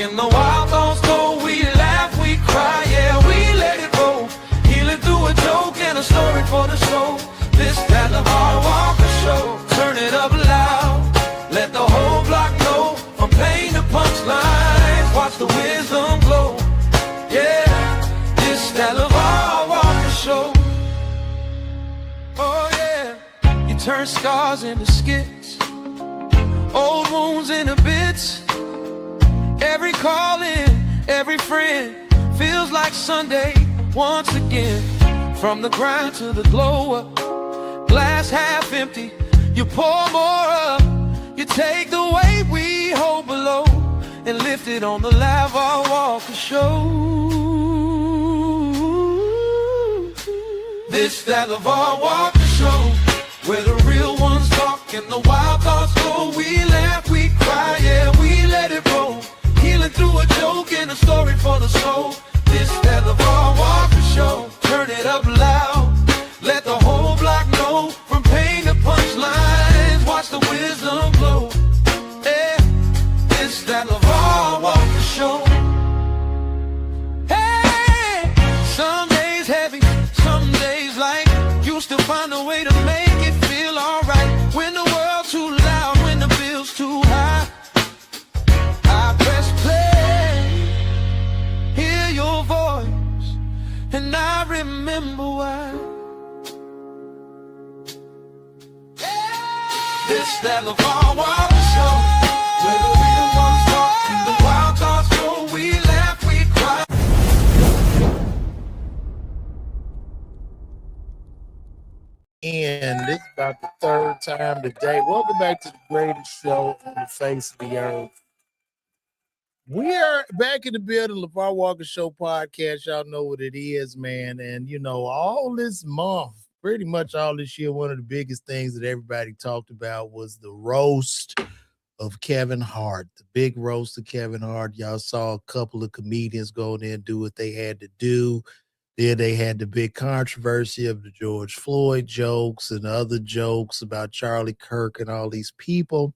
In the wild thoughts go, we laugh, we cry, yeah, we let it roll. Healing through a joke and a story for the soul. This that LeVar Walker show. Turn it up loud, let the whole block know. From pain to punchlines, watch the wisdom glow. Yeah, this that LeVar Walker show. Oh yeah, you turn scars into skits, old wounds into bits. Every calling, every friend feels like Sunday once again. From the grind to the glow up, glass half empty, you pour more up. You take the weight we hold below and lift it on the LeVar Walker show. This that LeVar Walker show, where the real ones talk and the wild thoughts go. We laugh, we cry, yeah, we let it roll. Healing through a joke and a story for the soul. This that LeVar Walker show. Turn it up loud, let the whole block know. From pain to punchlines, watch the wisdom glow. Yeah, this that LeVar Walker show. Hey, some days heavy, some days light. You still find a way to make it feel alright. When the world's too loud, when the bill's too high, I press play, hear your voice, and I remember why. This that LeVar Walker show, where the real ones talk and the wild thoughts go. We laugh, we cry. And this is about the third time today. Welcome back to the greatest show on the face of the earth. We are back in the building, LeVar Walker Show podcast. Y'all know what it is, man. And, you know, all this month, pretty much all this year, one of the biggest things that everybody talked about was the roast of Kevin Hart, the big roast of Kevin Hart. Y'all saw a couple of comedians go there and do what they had to do. Then they had the big controversy of the George Floyd jokes and other jokes about Charlie Kirk and all these people.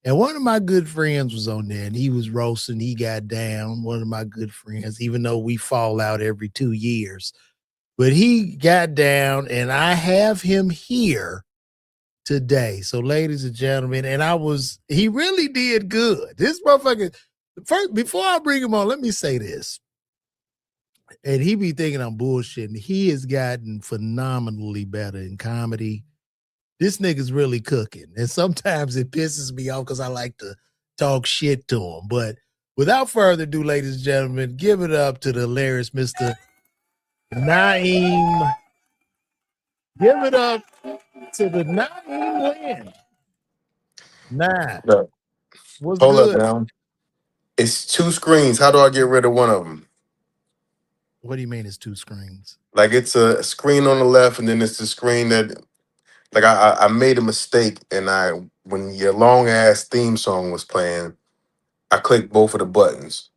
And one of my good friends was on there, and he was roasting. He got down, one of my good friends, even though we fall out every 2 years. But he got down, and I have him here today. So, ladies and gentlemen, and he really did good. This motherfucker, first, before I bring him on, let me say this. And he be thinking I'm bullshitting. He has gotten phenomenally better in comedy. This nigga's really cooking. And sometimes it pisses me off because I like to talk shit to him. But without further ado, ladies and gentlemen, give it up to the hilarious Mr. Naim. Give it up to the Naim Lynn. Nah. What's Hold good? up now. It's two screens. How do I get rid of one of them? What do you mean it's two screens? Like it's a screen on the left, and then it's the screen that, like I made a mistake, and when your long ass theme song was playing, I clicked both of the buttons.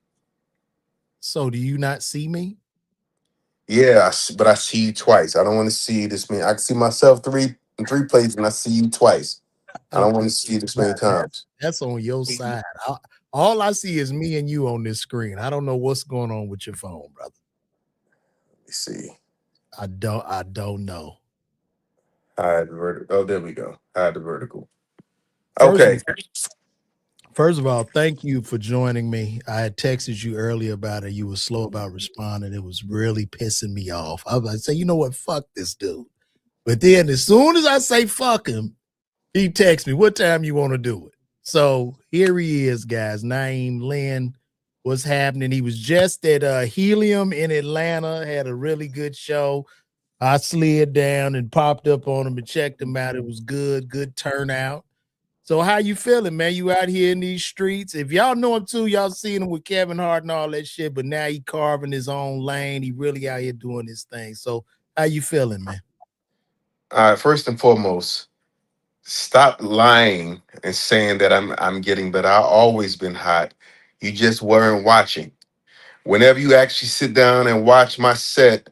So do you not see me? Yeah, but I see you twice. I don't want to see you this many. I can see myself in three places, and I see you twice. I don't want to see you this many times. That's on your side. All I see is me and you on this screen. I don't know what's going on with your phone, brother. Let me see. I don't know. Hide vertical. Oh, there we go. Hide the vertical. Okay. First of all, thank you for joining me. I had texted you earlier about it. You were slow about responding. It was really pissing me off. I was like, say, you know what? Fuck this dude. But then as soon as I say fuck him, he texts me, what time you want to do it? So here he is, guys. Naim Lynn, what's happening? He was just at Helium in Atlanta, had a really good show. I slid down and popped up on him and checked him out. It was good turnout. So how you feeling, man? You out here in these streets? If y'all know him too, y'all seen him with Kevin Hart and all that shit, but now he carving his own lane. He really out here doing his thing. So how you feeling, man? All right, first and foremost, stop lying and saying that I'm getting better. I've always been hot. You just weren't watching. Whenever you actually sit down and watch my set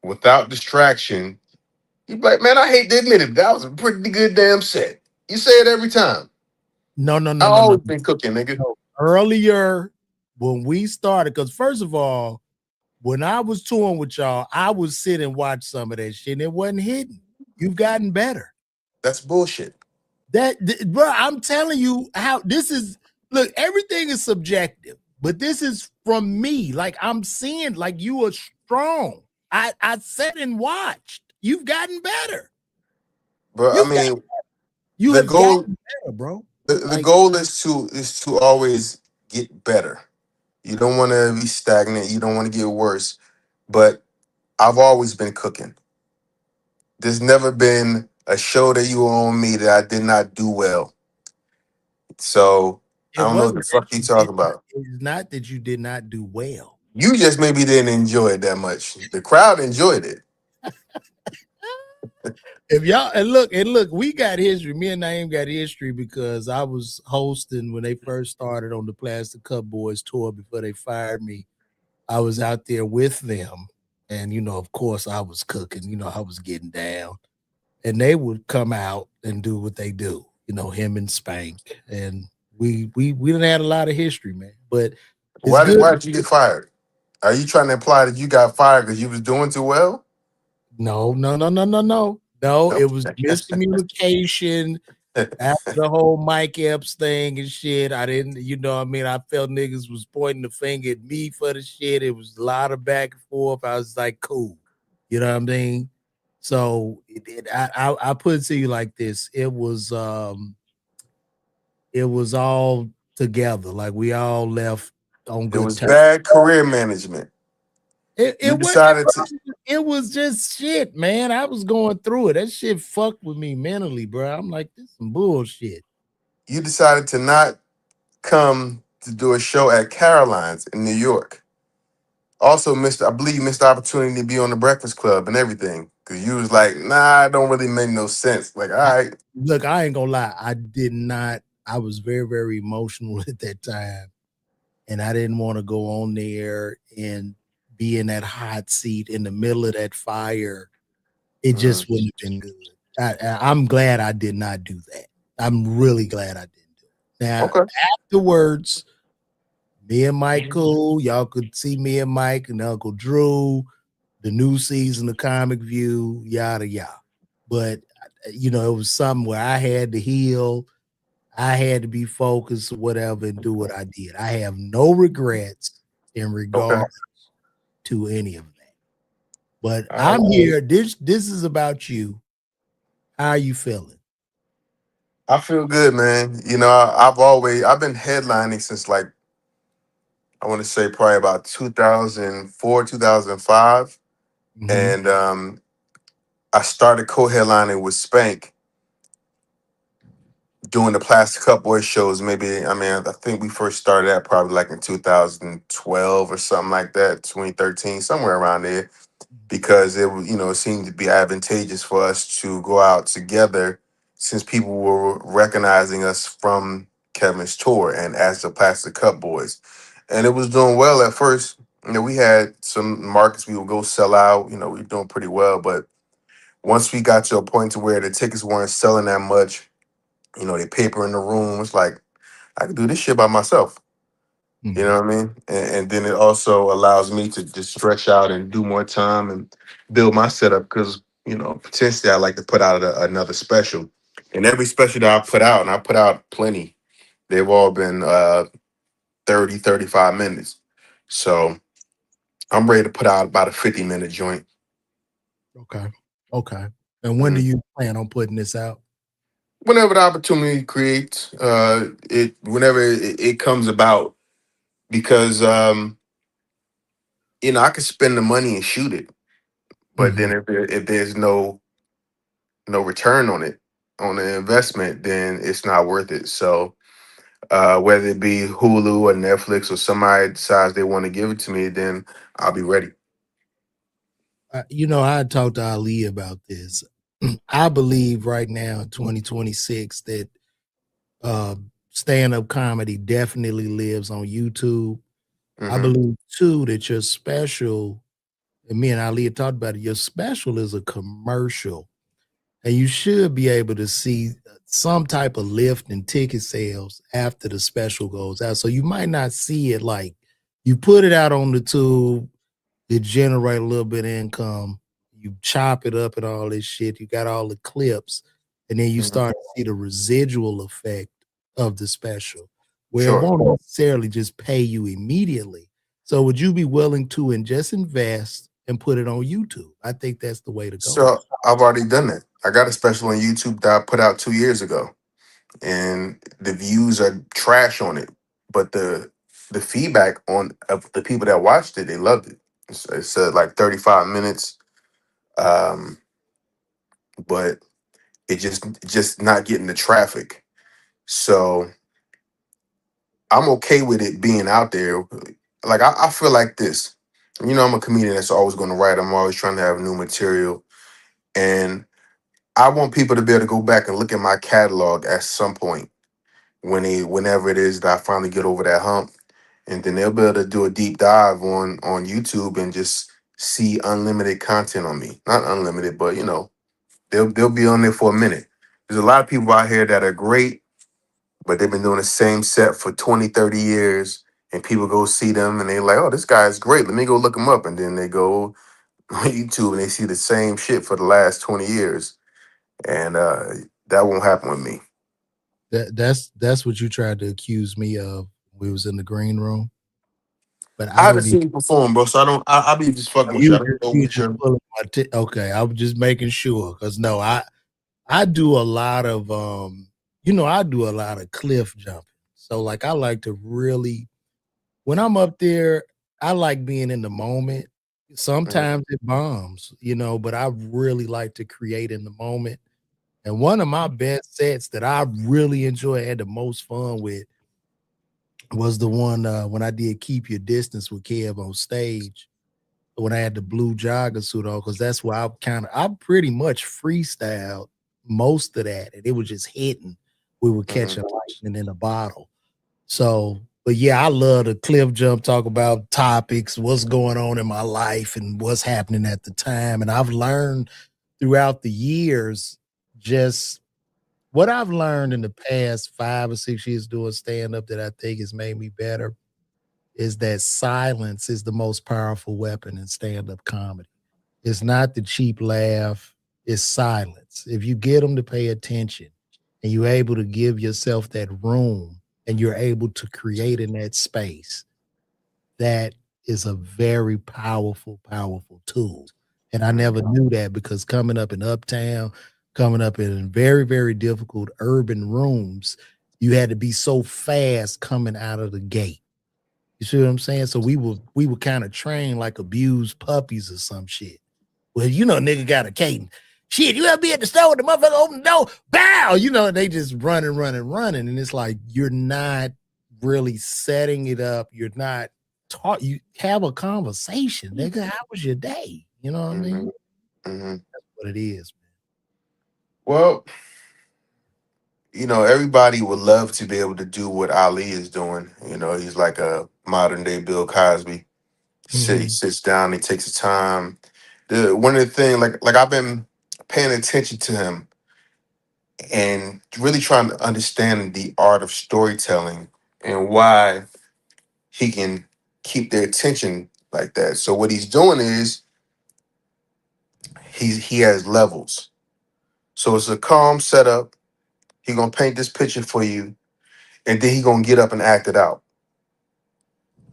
without distraction, you be like, man, I hate to admit it, that was a pretty good damn set. You say it every time. No. I've always been cooking, nigga. No. Earlier when we started, because first of all, when I was touring with y'all, I would sit and watch some of that shit, and it wasn't hitting. You've gotten better. That's bullshit. Bro, I'm telling you how this is. Look, everything is subjective, but this is from me. Like I'm seeing, like you are strong. I sat and watched. You've gotten better. But I mean, You the have goal gotten better, bro. the Like goal is to always get better. You don't want to be stagnant. You don't want to get worse. But I've always been cooking. There's never been a show that you on me that I did not do well. So I it don't know what wasn't the that fuck you you did talking not. about. It's not that you did not do well. You just maybe didn't enjoy it that much. The crowd enjoyed it. If y'all and look, we got history. Me and Naim got history because I was hosting when they first started on the Plastic Cup Boys tour before they fired me. I was out there with them, and of course, I was cooking. I was getting down, and they would come out and do what they do. Him and Spank, and we didn't have a lot of history, man. But it's Why good. did you get fired? Are you trying to imply that you got fired because you was doing too well? No, no, no, no, no, no. No, No. it was miscommunication after the whole Mike Epps thing and shit. I didn't, what I mean, I felt niggas was pointing the finger at me for the shit. It was a lot of back and forth. I was like, cool. You know what I mean? So I put it to you like this. It was all together. Like we all left on It good was terms. bad career management. You It wasn't, decided to it was just shit, man. I was going through it. That shit fucked with me mentally, bro. I'm like, this is some bullshit. you decided to not come to do a show at Caroline's in New York. Also missed, I believe you missed the opportunity to be on the Breakfast Club and everything. Cause you was like, nah, it don't really make no sense. Like, all right. Look, I ain't gonna lie. I did not. I was very, very emotional at that time, and I didn't want to go on there and be in that hot seat in the middle of that fire. It Mhm. just wouldn't have been good. I'm glad I did not do that. I'm really glad I didn't do it. Now, Okay. afterwards, me and Mike cool. Y'all could see me and Mike and Uncle Drew, the new season of Comic View, yada yada. But it was something where I had to heal. I had to be focused or whatever and do what I did. I have no regrets in Okay. regard to any of that. But All I'm right. here. This is about you. How are you feeling? I feel good, man. I've been headlining since like I want to say probably about 2004, 2005. Mhm. And I started co-headlining with Spank doing the Plastic Cup Boy shows. Maybe I think we first started that probably like in 2012 or something like that, 2013, somewhere around there, because it seemed to be advantageous for us to go out together since people were recognizing us from Kevin's tour and as the Plastic Cup Boys. And it was doing well at first. We had some markets we would go sell out, we were doing pretty well, but once we got to a point to where the tickets weren't selling that much, they paper in the room. It's like I can do this shit by myself. You Mhm. know what I mean? And then it also allows me to just stretch out and do more time and build my setup because potentially I like to put out another special. And every special that I put out, and I put out plenty, they've all been 30, 35 minutes. So I'm ready to put out about a 50-minute joint. Okay. Okay. And when do Mhm. you plan on putting this out? Whenever the opportunity creates, whenever it comes about, because I could spend the money and shoot it, but then Mhm. if there's no return on the investment, then it's not worth it. So whether it be Hulu or Netflix or somebody decides they want to give it to me, then I'll be ready. I had talked to Ali about this. I believe right now in 2026 that uh, stand-up comedy definitely lives on YouTube. I Hmm. believe too that your special, and me and Ali had talked about it, your special is a commercial. And you should be able to see some type of lift in ticket sales after the special goes out. So you might not see it like You put it out on the tube, it generate a little bit of income. You chop it up and all this shit. You got all the clips, and then you Mhm. start to see the residual effect of the special, where it Sure. won't necessarily just pay you immediately. So, would you be willing to just invest and put it on YouTube? I think that's the way to go. So I've already done that. I got a special on YouTube that I put out 2 years ago, and the views are trash on it. But the feedback on of the people that watched it, they loved it. It's like 35 minutes, um, but it just not getting the traffic. So I'm okay with it being out there. Like I feel like this. You know, I'm a comedian that's always going to write. I'm always trying to have new material, and I want people to be able to go back and look at my catalog at some point whenever it is that I finally get over that hump, and then they'll be able to do a deep dive on YouTube and just see unlimited content on me. Not unlimited, but they'll be on there for a minute. There's a lot of people out here that are great, but they've been doing the same set for 20, 30 years, and people go see them and they're like, oh, this guy's great. Let me go look him up. And then they go on YouTube and they see the same shit for the last 20 years. And that won't happen with me. That's what you tried to accuse me of. We was in the green room, but I I haven't don't even. seen you perform, bro. So I don't. I'll be just fucking with you. I don't know You what just you're. pulling my okay. I was just making sure because no, I do a lot of I do a lot of cliff jumping. So like I like to really when I'm up there, I like being in the moment. Mhm, Sometimes it bombs, but I really like to create in the moment. And one of my best sets that I really enjoy, had the most fun with, was the one when I did Keep Your Distance with Kev on stage. When I had the blue jogger suit on, because that's where I pretty much freestyled most of that, and it was just hitting. We were mhm. catching lightning in a bottle. So, but yeah, I love the cliff jump, talk about topics, what's going on in my life and what's happening at the time. And I've learned throughout the years just what I've learned in the past 5 or 6 years doing stand-up that I think has made me better is that silence is the most powerful weapon in stand-up comedy. It's not the cheap laugh, it's silence. If you get them to pay attention and you're able to give yourself that room and you're able to create in that space, that is a very powerful, powerful tool. And I never knew that because coming up in Uptown, coming up in very, very difficult urban rooms, you had to be so fast coming out of the gate. You see what I'm saying? So we were kind of trained like abused puppies or some shit. Well, nigga got a cadence. Shit, you ever be at the store with the motherfucker open the door? Bow! They just running, running, running. And it's like you're not really setting it up. You're not taught. You have a conversation, nigga. How was your day? You know what I mean? Mhm, mhm. That's what it is, Well, everybody would love to be able to do what Ali is doing. He's like a modern day Bill Cosby. He man. sits down, he takes his time. One of the things, like I've been paying attention to him and really trying to understand the art of storytelling and why he can keep their attention like that. So what he's doing is he has levels. So it's a calm setup. He gonna paint this picture for you, and then he gonna get up and act it out.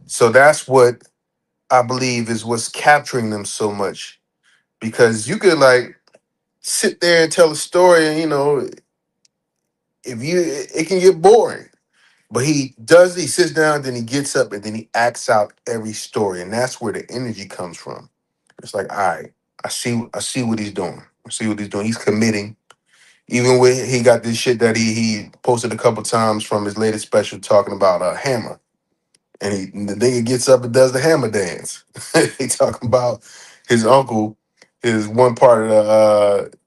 So that's what I believe is what's capturing them so much, because you could like sit there and tell a story, and if you it can get boring. But he sits down, then he gets up, and then he acts out every story, and that's where the energy comes from. It's like, all right, I see what he's doing. I see what he's doing. He's committing. Even with he got this shit that he posted a couple times from his latest special talking about a hammer, and the nigga gets up and does the hammer dance. He talking about his uncle, his one part of the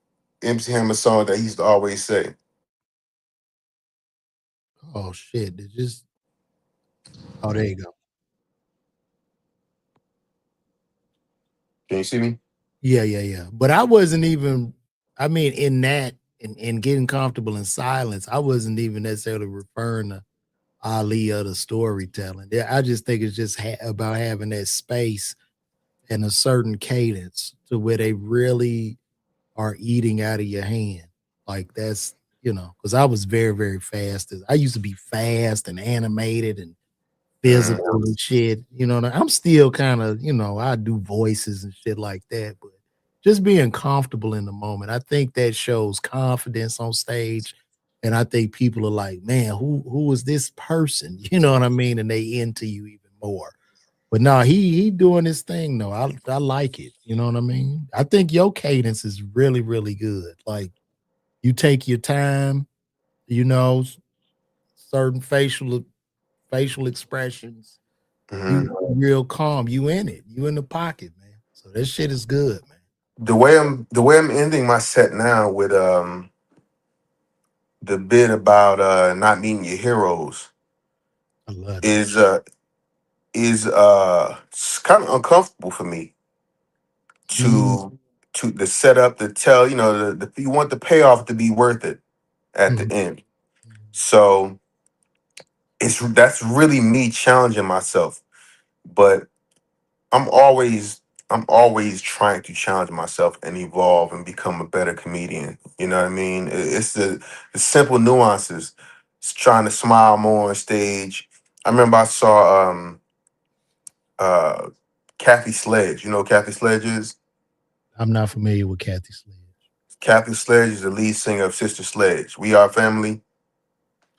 MC Hammer song that he used to always say. Oh shit. Oh, there you go. Can you see me? Yeah, yeah, yeah. But I wasn't even, I mean, in that in getting comfortable in silence, I wasn't even necessarily referring to Ali of the storytelling. Yeah, I just think it's just about having that space and a certain cadence to where they really are eating out of your hand. Like that's because I was very, very fast. I used to be fast and animated and physical Mhm. and shit. I'm still kind of, I do voices and shit like that, but just being comfortable in the moment. I think that shows confidence on stage. And I think people are like, man, who is this person? You know what I mean? And they into you even more. But no, he doing his thing though. I like it. You know what I mean? I think your cadence is really, really good. Like you take your time, you know, certain facial expressions you Mhm. real calm. You in it. You in the pocket, man. So that shit is good, man. The way I'm ending my set now with the bit about not meeting your heroes I love that is shit. uh is it's kind of uncomfortable for me Mm, to set up to tell you want the payoff to be worth it at mhm, the end. So that's really me challenging myself. But I'm always I'm always trying to challenge myself and evolve and become a better comedian. You know what I mean? It's the simple nuances. It's trying to smile more on stage. I remember I saw uh Kathy Sledge. You know who Kathy Sledge is? I'm not familiar with Kathy Sledge. Kathy Sledge is the lead singer of Sister Sledge. We Are Family.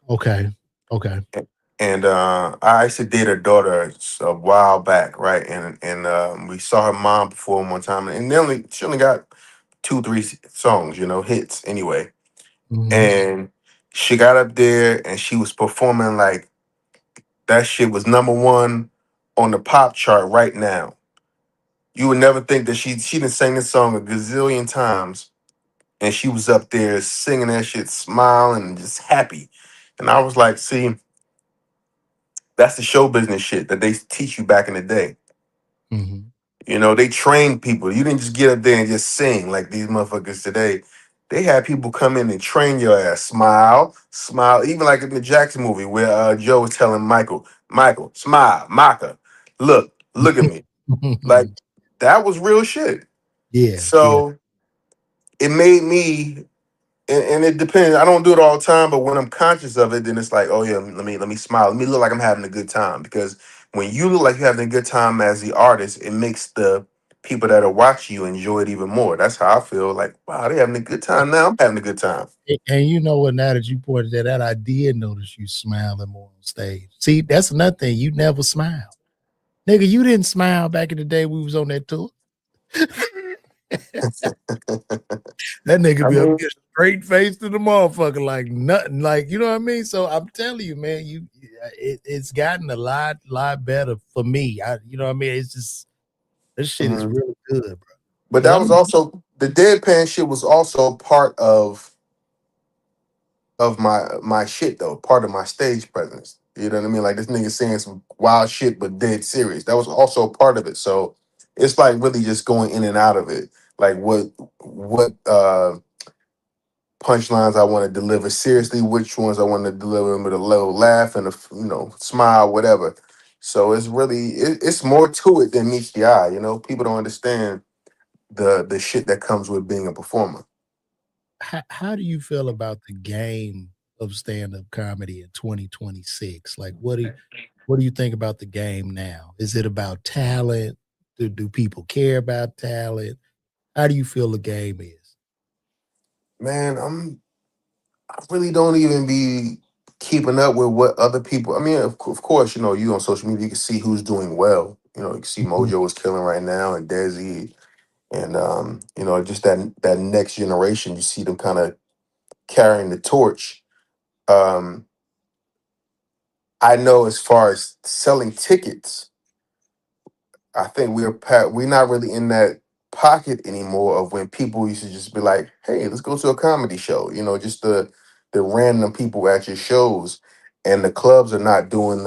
Okay. Okay. And I used to date her daughter a while back, right? And we saw her mom perform one time, and she only got two, three songs, hits anyway. Mhm. And she got up there and she was performing like that shit was number one on the pop chart right now. You would never think that she done sang this song a gazillion times, and she was up there singing that shit, smiling and just happy. And I was like, see, that's the show business shit that they teach you back in the day. Mhm. They trained people. You didn't just get up there and just sing like these motherfuckers today. They had people come in and train your ass. Smile, smile. Even like in the Jackson movie where Joe was telling Michael, smile, Maka, look at me. Like that was real shit. Yeah. Yeah. So it made me and it depends. I don't do it all the time, but when I'm conscious of it, then it's like, oh yeah, let me smile. Let me look like I'm having a good time. Because when you look like you're having a good time as the artist, it makes the people that are watching you enjoy it even more. That's how I feel. Like, wow, they having a good time now. I'm having a good time. And you know what? Now that you pointed that out, I did notice you smiling more on stage. See, that's another thing. You never smile, nigga. You didn't smile back in the day we was on that tour. That nigga I be up mean, here straight face to the motherfucker like nothing. Like, you know what I mean? So I'm telling you, man, it's gotten a lot better for me. You know what I mean? It's just this shit is mhm. really good, bro. But Cause that I'm was also the deadpan shit was also part of my shit though, part of my stage presence. You know what I mean? Like this nigga saying some wild shit but dead serious. That was also part of it. So it's like really just going in and out of it. Like what punchlines I want to deliver seriously, which ones I want to deliver with a little laugh and a smile, whatever. So it's more to it than meets the eye. People don't understand the shit that comes with being a performer. how do you feel about the game of stand-up comedy in 2026? Like what do you think about the game now? Is it about talent? Do people care about talent? How do you feel the game is? Man, I really don't even be keeping up with what other people. I mean, of course, you on social media, you can see who's doing well. You can see Mhm. Mojo is killing right now, and Desi, and just that next generation. You see them kind of carrying the torch. Um, I know as far as selling tickets, I think we're not really in that pocket anymore of when people used to just be like, "Hey, let's go to a comedy show." Just the random people at your shows, and the clubs are not doing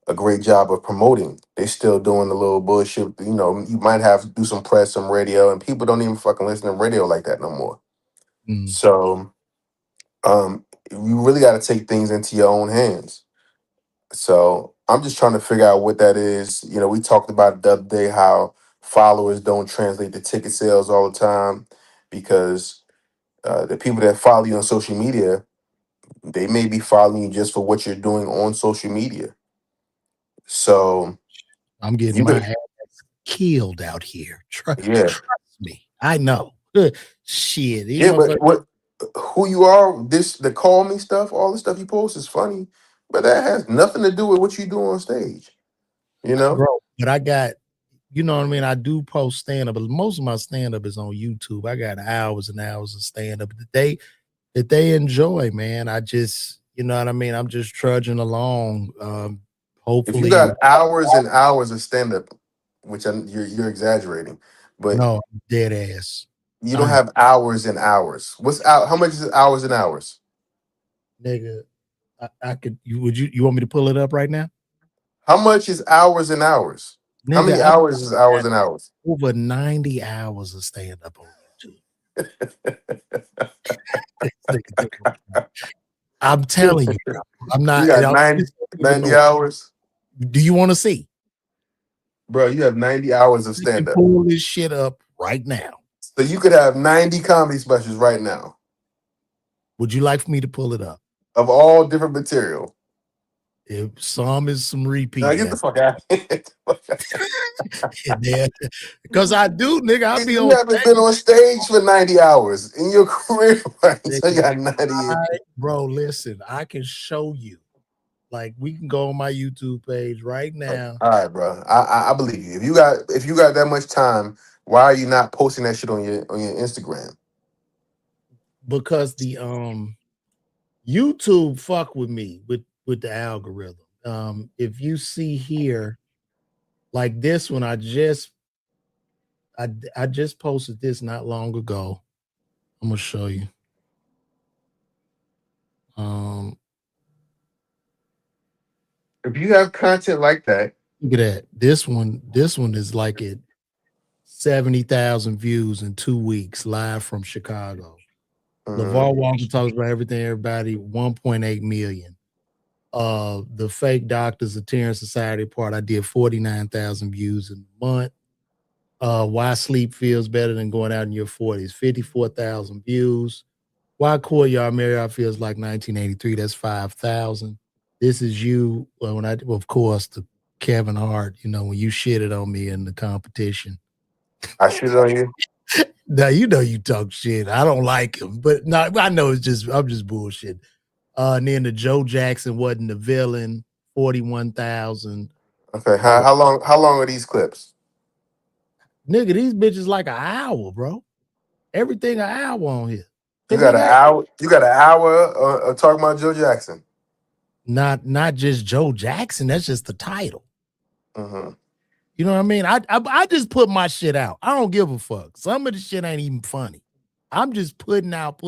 a great job of promoting. They still doing the little bullshit. You might have to do some press, some radio, and people don't even fucking listen to radio like that no more. Mm. So you really got to take things into your own hands. So I'm just trying to figure out what that is. You know, we talked about it the other day how followers don't translate to ticket sales all the time because the people that follow you on social media, they may be following you just for what you're doing on social media. So I'm getting you my could, ass killed out here. yeah, Trust me. I know. Shit. These yeah. But motherfuckers. what, who you are, this the call me stuff, all the stuff you post is funny, but that has nothing to do with what you do on stage. You know, Bro, but I got, you know what I mean? I do post stand-up, but most of my stand-up is on YouTube. I got hours and hours of stand-up that they enjoy, man. I just, you know what I mean? I'm just trudging along. if you Hopefully, got hours and hours of stand up, which you're exaggerating, but no, dead ass. you don't I am, have hours and hours. What's out? How much is hours and hours? nigga. I could you want me to pull it up right now? How much is hours and hours? How Nigga, many I hours is hours got and hours? over 90 hours of stand-up on YouTube. This nigga think I'm telling you, bro. I'm You not, and got I 90, just don't even 90 know. hours, Do you want to see? bro. You have 90 hours of I can stand up, pull this shit up right now. so you could have 90 comedy specials right now Would you like for me to pull it up? of all different material. If some is some Now repeated, get the fuck out. because I do, nigga. I'll be You on haven't been on stage for 90 hours in your career, right? stage, So you nigga. got 90. Bro, listen, I can show you. Like, we can go on my YouTube page right All now right, bro. I believe you. If you got that much time, why are you not posting that shit on your Instagram? because the YouTube fuck with me with the algorithm. If you see here, like this one, I just posted this not long ago. I'm gonna show you. Um, If you have content like that, Look at that. This one is like at 70,000 views in 2 weeks, live from Chicago. mhm, LeVar Walker talks about everything, everybody, 1.8 million. The fake doctors, the tearing society part, I did 49,000 views in a month. Why sleep feels better than going out in your 40s, 54,000 views. Why Courtyard Marriott feels like 1983, that's 5,000. This is you. Well, of course, the Kevin Hart, when you shitted on me in the competition. I shit on you. Now, you talk shit. I don't like him, but no, I know I'm just bullshit. And then the Joe Jackson wasn't the villain, 41,000. Okay, Uh, how long are these clips? Nigga, these bitches like an hour, bro. Everything an hour on here. You Cause got an nigga, hour. You got an hour talking about Joe Jackson. not just Joe Jackson. That's just the title. Hmm. You know what I mean? I just put my shit out. I don't give a fuck. Some of the shit ain't even funny. I'm just putting out.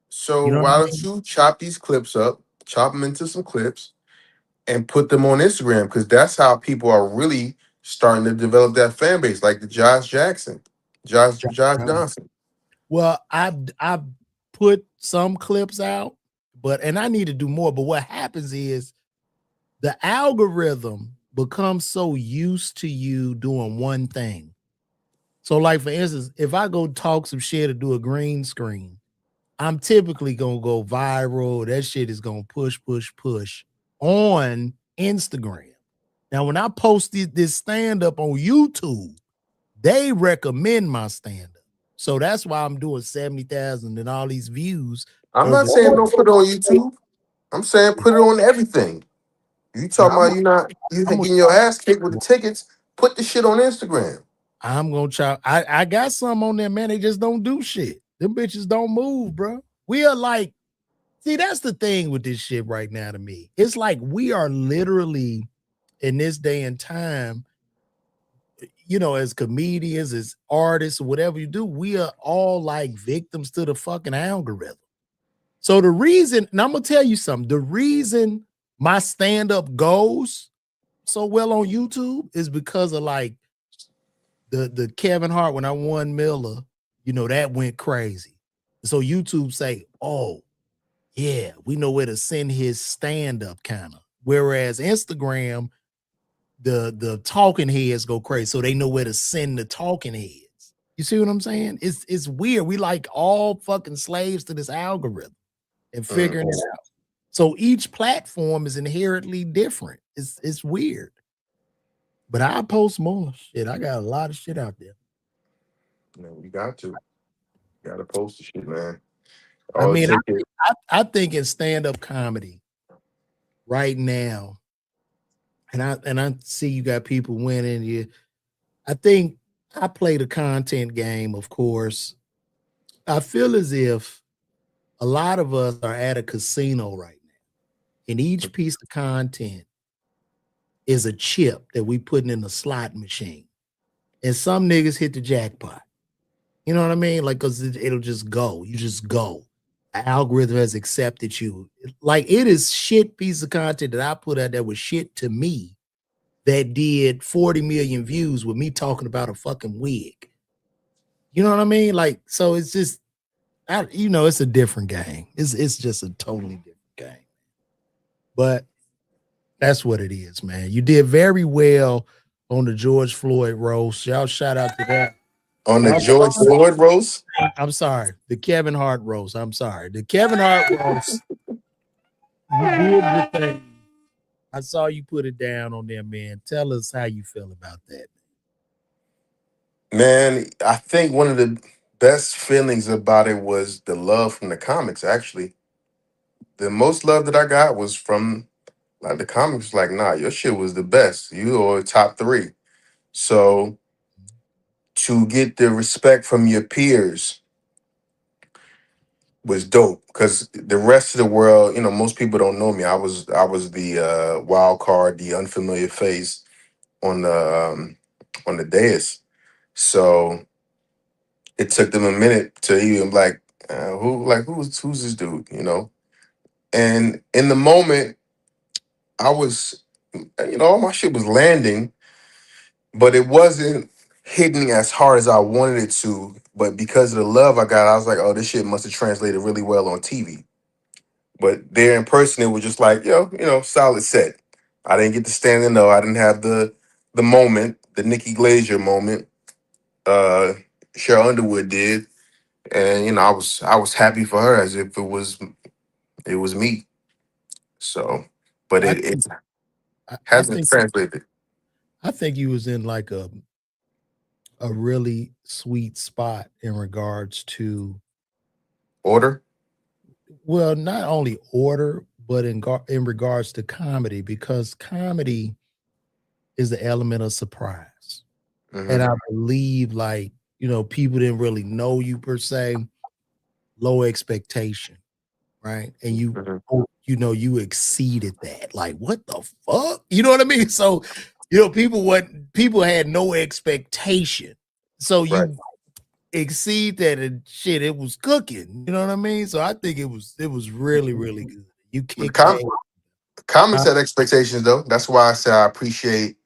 So You know what I why don't mean? you chop these clips up, chop them into some clips, and put them on Instagram? Because that's how people are really starting to develop that fan base, like the Josh Jackson, Josh Johnson. Well, I've put some clips out, and I need to do more. But what happens is the algorithm becomes so used to you doing one thing. So, like for instance, if I go talk some shit or do a green screen, I'm typically gonna go viral. That shit is gonna push on Instagram. Now, when I post this stand-up on YouTube, they recommend my stand-up. So that's why I'm doing 70,000 and all these views I'm not saying over. don't put it on YouTube. I'm saying put it on everything. You Now talking about you I'm gonna getting your ass kicked with the tickets? Put the shit on Instagram. I'm gonna try. I got some on there, man. They just don't do shit. Them bitches don't move, bro. We are like, see, that's the thing with this shit right now to me. It's like we are literally in this day and time, as comedians, as artists, whatever you do, we are all like victims to the fucking algorithm. So the reason, and I'm gonna tell you something, the reason my stand-up goes so well on YouTube is because of like the Kevin Hart when I won Miller, that went crazy. So YouTube say, oh, Yeah, we know where to send his stand up kind of. Whereas Instagram, the talking heads go crazy, so they know where to send the talking heads. You see what I'm saying? It's weird. We like all fucking slaves to this algorithm and Mm. figuring it out. So each platform is inherently different. It's weird. But I post more shit. I got a lot of shit out there. Man, you got to. You got to post the shit, man. I Oh, mean, take it. I think in stand-up comedy right now, and I see you got people winning. I think I play the content game, of course. I feel as if a lot of us are at a casino right now, and each piece of content is a chip that we putting in a slot machine. And some niggas hit the jackpot. You know what I mean? Like, cause it'll just go. You just go. The algorithm has accepted you. Like it is shit piece of content that I put out that was shit to me that did 40 million views with me talking about a fucking wig. You know what I mean? Like, so it's just it's a different game. It's just a totally different game. But that's what it is, man. You did very well on the George Floyd roast. Y'all shout out to that. On the Y'all George Floyd roast. I'm sorry, the Kevin Hart roast. I'm sorry, the Kevin Hart roast. You did the thing. I saw you put it down on there, man. Tell us how you feel about that. Man, I think one of the best feelings about it was the love from the comics. Actually, the most love that I got was from like the comics. Like, nah, your shit was the best. You are top three. So to get the respect from your peers was dope. Because the rest of the world, most people don't know me. I was the wild card, the unfamiliar face on the dais. So it took them a minute to even like who's this dude, and in the moment I was, all my shit was landing, but it wasn't hitting as hard as I wanted it to. But because of the love I got, I was like, oh, this shit must have translated really well on TV. But there in person, it was just like, solid set. I didn't get to stand in though. I didn't have the moment, the Nikki Glazier moment. uh Cheryl Underwood did, and I was happy for her as if it was me. So, but I it I, I hasn't think translated. I think you was in like a really sweet spot in regards to Order. well, not only order, but in regards to comedy, because comedy is the element of surprise. And Hmm. I believe like, people didn't really know you per se, low expectation, right? And Hmm. you exceeded that. Like, what the fuck? You know what I mean? So, people had no expectation. So Right. you exceed that and shit, it was cooking. You know what I mean? So I think it was really, really good. You But kicked that. comics had expectations though. That's why I say I appreciate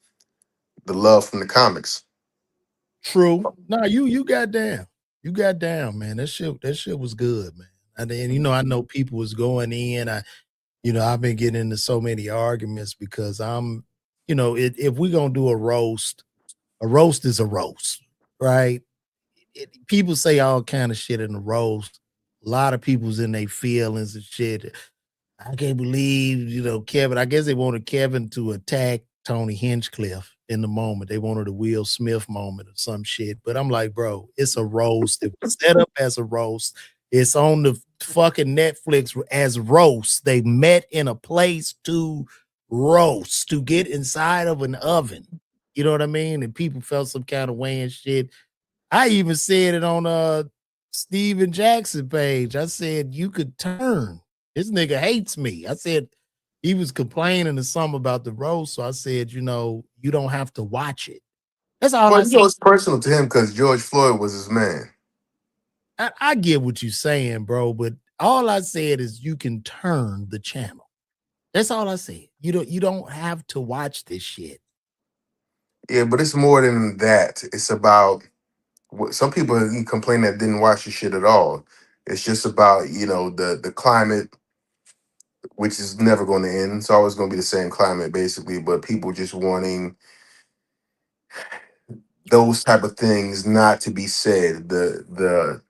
the love from the comics. True. No, you got down. You got down, man. That shit was good, man. And then I know people was going in. I've been getting into so many arguments because if we're gonna do a roast is a roast, right? People say all kind of shit in a roast. A lot of people's in their feelings and shit. I can't believe, Kevin. I guess they wanted Kevin to attack Tony Hinchcliffe in the moment. They wanted a Will Smith moment or some shit. But I'm like, bro, it's a roast. It was set up as a roast. It's on the fucking Netflix as roast. They met in a place to roast, to get inside of an oven. You know what I mean? And people felt some kind of way and shit. I even said it on Steven Jackson page. I said you could turn. This nigga hates me. I said he was complaining to some about the roast. So I said, you don't have to watch it. That's all I Well, said. it's personal to him because George Floyd was his man. I get what you're saying, bro, but all I said is you can turn the channel. That's all I said. You don't have to watch this shit. Yeah, but it's more than that. It's about some people complain that didn't watch the shit at all. It's just about the climate. which is never going to end. It's always going to be the same climate, basically. But people just wanting those type of things not to be said. The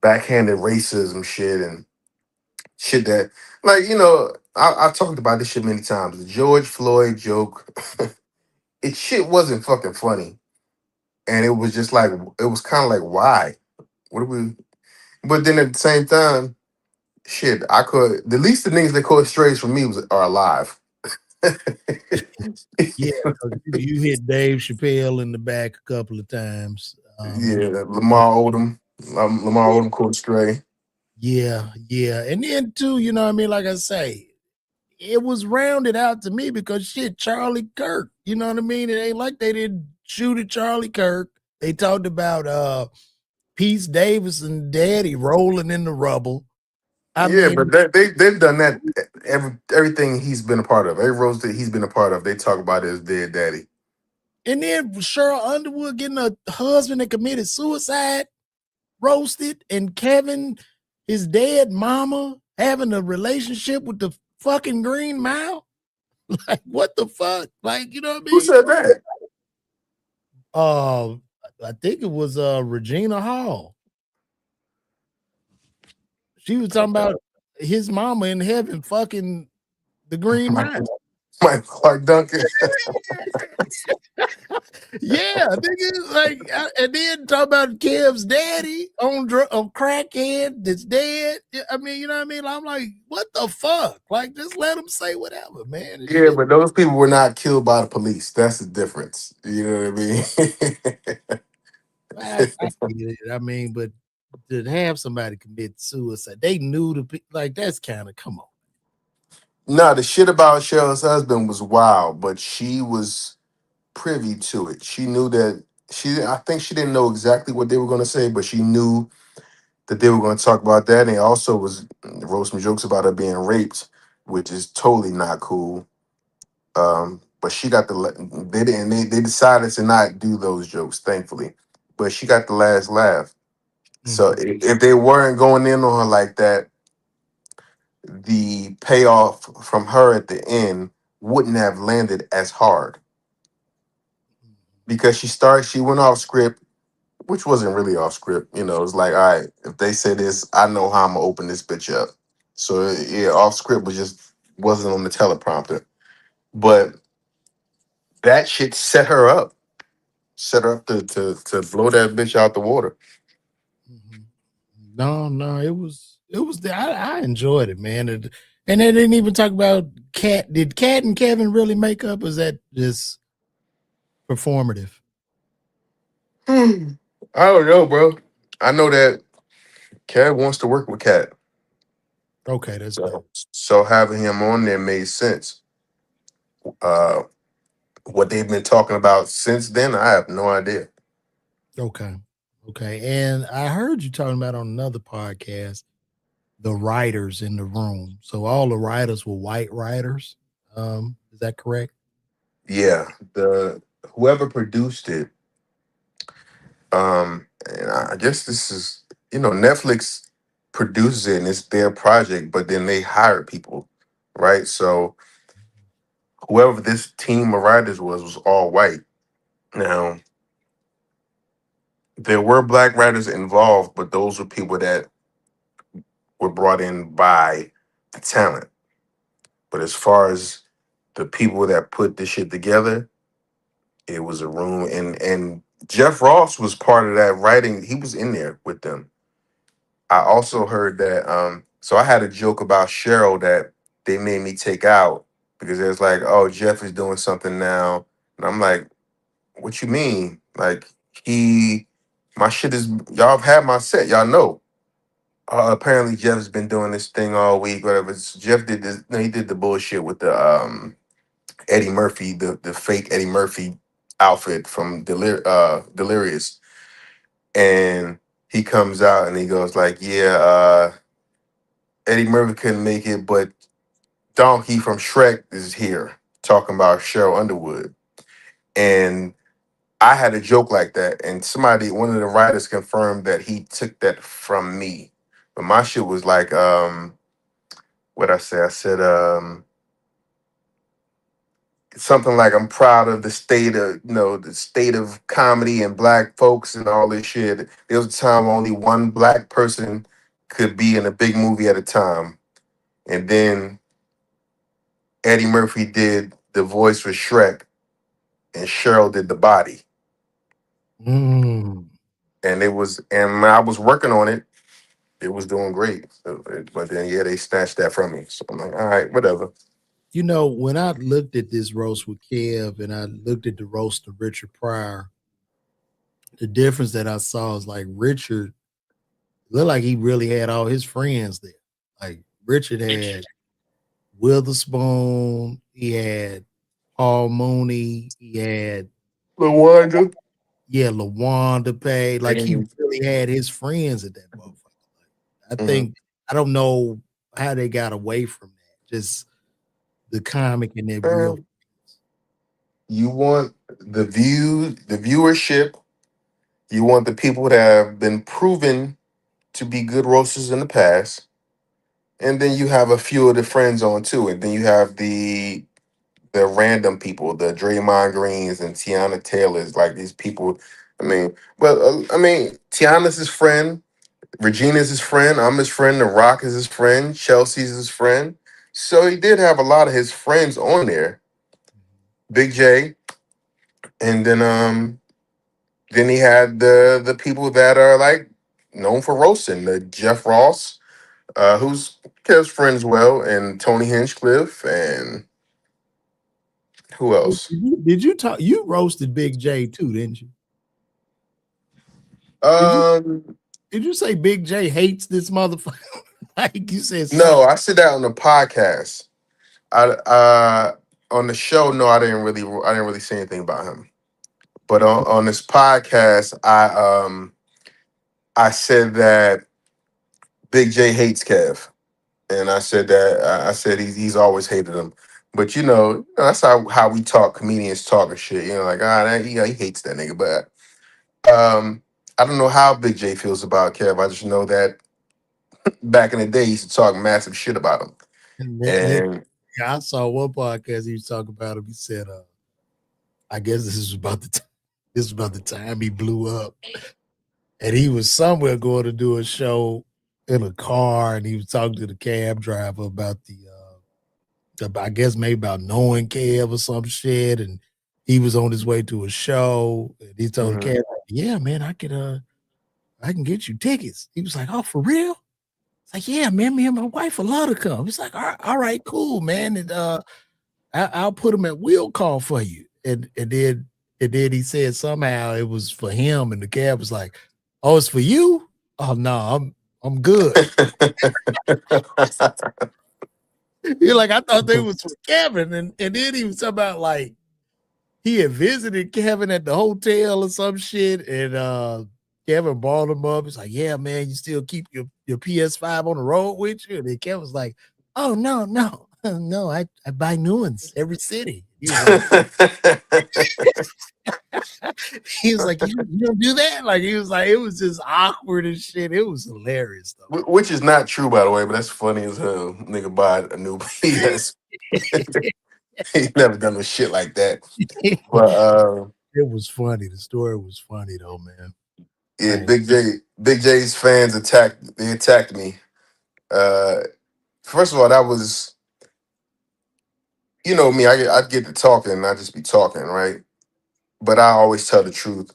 backhanded racism shit and shit that, like, I talked about this shit many times. The George Floyd joke, it shit wasn't fucking funny, and it was just like it was kind of like why, what do we? But then at the same time, shit, I could the least the niggas that caught strays from me are alive. Yeah, 'cause you hit Dave Chappelle in the back a couple of times. Yeah, Lamar Odom. Lamar Odom caught stray. Yeah, yeah. And then too, you know what I mean? Like I say, it was rounded out to me because shit, Charlie Kirk, you know what I mean? It ain't like they didn't shoot at Charlie Kirk. They talked about Peace Davidson daddy rolling in the rubble. I Yeah, mean, but they've done that everything he's been a part of. Every roast that he's been a part of, they talk about his dead daddy. and then Cheryl Underwood getting a husband that committed suicide roasted, and Kevin, his dead mama, having a relationship with the fucking Green Mile. Like, what the fuck? Like, you know what I Who mean? said that? Uh, I think it was Regina Hall. She was talking Okay. about his mama in heaven fucking the Green Mike, Mile. Mike Clark Duncan. Yeah, nigga, like, and then talk about Kev's daddy on crackhead that's dead. I mean, you know what I mean? I'm like, what the fuck? Like, just let him say whatever, man. And Yeah, shit. but those people were not killed by the police. That's the difference. You know what I I mean? get it. I mean, but to have somebody commit suicide, they knew like that's kind of come on. No, the shit about Cheryl's husband was wild, but she was privy to it. She knew that I think she didn't know exactly what they were going to say, but she knew that they were going to talk about that. And they also wrote some jokes about her being raped, which is totally not cool. But she got they didn't they decided to not do those jokes, thankfully. But she got the last laugh. So Mhm. if they weren't going in on her like that, the payoff from her at the end wouldn't have landed as hard because she went off script, which wasn't really off script. It's like, all right, if they say this, I know how I'm gonna open this bitch up. So yeah, off script wasn't on the teleprompter, but that shit set her up to blow that bitch out the water. Mhm. No, no, it was. I enjoyed it, man. And they didn't even talk about Cat. Did Cat and Kevin really make up? Or is that just performative? I don't know, bro. I know that Cat wants to work with Cat, Okay, that's so dope. having him on there made sense. Uh, what they've been talking about since then, I have no idea. Okay, okay. And I heard you talking about on another podcast the writers in the room. So all the writers were white writers. Is that correct? Yeah, the whoever produced it, and I guess this is Netflix produces it and it's their project, but then they hire people, right? So whoever this team of writers was all white. Now there were black writers involved, but those were people that were brought in by the talent. But as far as the people that put this shit together, it was a room, and Jeff Ross was part of that writing. He was in there with them. I also heard that. So I had a joke about Cheryl that they made me take out because it was like, oh, Jeff is doing something now, and I'm like, what you mean? Like my shit is y'all have had my set, y'all know. Apparently Jeff's been doing this thing all week, whatever. Jeff did this. No, he did the bullshit with the Eddie Murphy, the fake Eddie Murphy outfit from Delirious, and he comes out and he goes like, "Yeah, Eddie Murphy couldn't make it, but Donkey from Shrek is here talking about Cheryl Underwood." And I had a joke like that, and one of the writers confirmed that he took that from me. But my shit was like, what I say? I said something like I'm proud of the state of the state of comedy and black folks and all this shit. There was a time only one black person could be in a big movie at a time, and then Eddie Murphy did the voice for Shrek, and Cheryl did the body, Mm. and and I was working on it. It was doing great, but then yeah, they snatched that from me. So I'm like, all right, whatever. You know, when I looked at this roast with Kev and I looked at the roast of Richard Pryor, the difference that I saw is like Richard looked like he really had all his friends there. Like Richard had Witherspoon, he had Paul Mooney, he had LaWanda. LaWanda Pay. Like he Mhm. really had his friends at that motherfucker. I think I don't know how they got away from that. Just the comic and their real. Mhm. You want the viewership. You want the people that have been proven to be good roasters in the past, and then you have a few of the friends on too, and then you have the random people, the Draymond Greens and Tiana Taylors, like these people. I mean, I mean, Tiana's his friend, Regina's his friend, I'm his friend, The Rock is his friend, Chelsea's his friend. So he did have a lot of his friends on there. Big J, and then he had the people that are like known for roasting, the Jeff Ross, who's Kev's friend as well, and Tony Hinchcliffe, and who Did else? you talk? You roasted Big J too, didn't you? Did you Um, did you say Big J hates this motherfucker? Like you said no, something. I said that on the podcast. On the show, no, I didn't really say anything about him. But on this podcast, I said that Big J hates Kev, and I said that I said he's always hated him. But that's how we talk. Comedians talk and shit. Like he hates that nigga. But I don't know how Big J feels about Kev. I just know that back in the day, he used to talk massive shit about him. And then, And yeah, I saw one podcast he was talking about him. He said, I guess this is about the time he blew up. And he was somewhere going to do a show in a car, and he was talking to the cab driver about I guess maybe about knowing Kev or some shit. And he was on his way to a show, and he told the mhm. cab, "Yeah, man, I can get you tickets." He was like, "Oh, for real?" It's like, "Yeah, man, me and my wife would love to come." He's like, all right, cool, man. And I'll put him at will call for you. And then he said somehow it was for him, and the cab was like, "Oh, it's for you? Oh no, I'm good." You're like, I thought they was for Kevin, and then he was talking about like he had visited Kevin at the hotel or some shit, and Kevin brought him up. He's like, "Yeah, man, you still keep your PS5 on the road with you?" And then Kevin was like, "Oh no, no, no, I buy new ones every city." He was like, he was like, you don't do that? Like he was like, it was just awkward and shit. It was hilarious Which is not true, by the way, but that's funny as hell. Nigga buy a new PS. He's never done no shit like that. though. But It was funny. The story was funny though, man. yeah, Like, Big J's fans attacked me. Uh, First of all, that was me. I get to talking, and I just be talking, right? But I always tell the truth.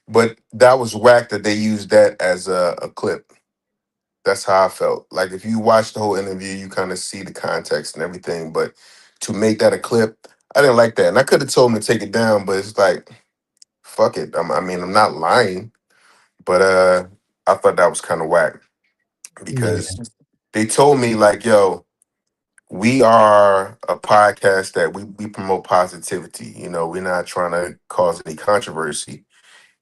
But that was whack that they used that as a clip. That's how I felt. Like if you watch the whole interview, you kind of see the context and everything. But to make that a clip, I didn't like that. And I could have told him to take it down, but it's like, fuck it. I mean, I'm not lying, but I thought that was kind of whack yeah, because they told me like, yo, we are a podcast that we promote positivity. We're not trying to cause any controversy.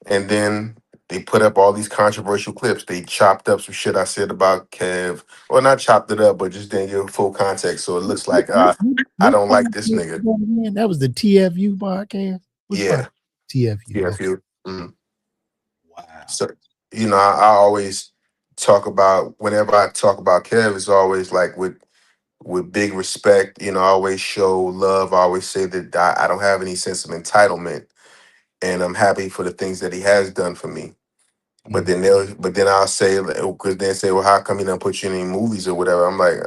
And then they put up all these controversial clips. They chopped up some shit I said about Kev. Well, not chopped it up, but just didn't give full context. So it looks like I what don't like podcast this was nigga. that again? That was the TFU podcast. Which part? Yeah. TFU. Yeah, I Okay. feel. Mm. Wow. So, I always talk about, whenever I talk about Kev, it's always like with with big respect. I always show love. I always say that I don't have any sense of entitlement, and I'm happy for the things that he has done for me. But then I'll say, because they say, well, how come he don't put you in any movies or whatever? I'm like,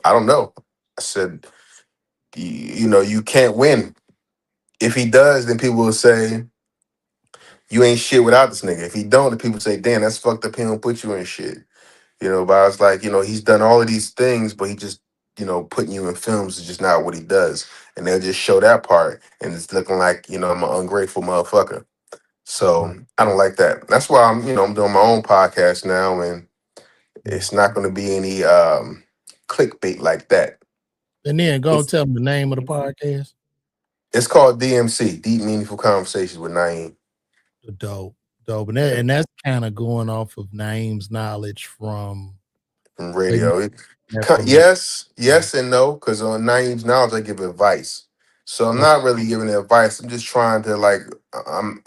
I don't know. I said, you can't win. If he does, then people will say you ain't shit without this nigga. If he don't, then people say, damn, that's fucked up. He don't put you in shit. But I was like, he's done all of these things, but he just, putting you in films is just not what he does. And they'll just show that part, and it's looking like, I'm an ungrateful motherfucker. So I don't like that. That's why I'm doing my own podcast now, and it's not going to be any clickbait like that. And then go and It's, tell them the name of the podcast. it's called DMC, Deep Meaningful Conversations with Naim. Dope, dope, and that's kind of going off of Naim's knowledge from From maybe radio. from Yes, and no, because on Naeem's Knowledge, I give advice. So I'm okay, not really giving advice. I'm just trying to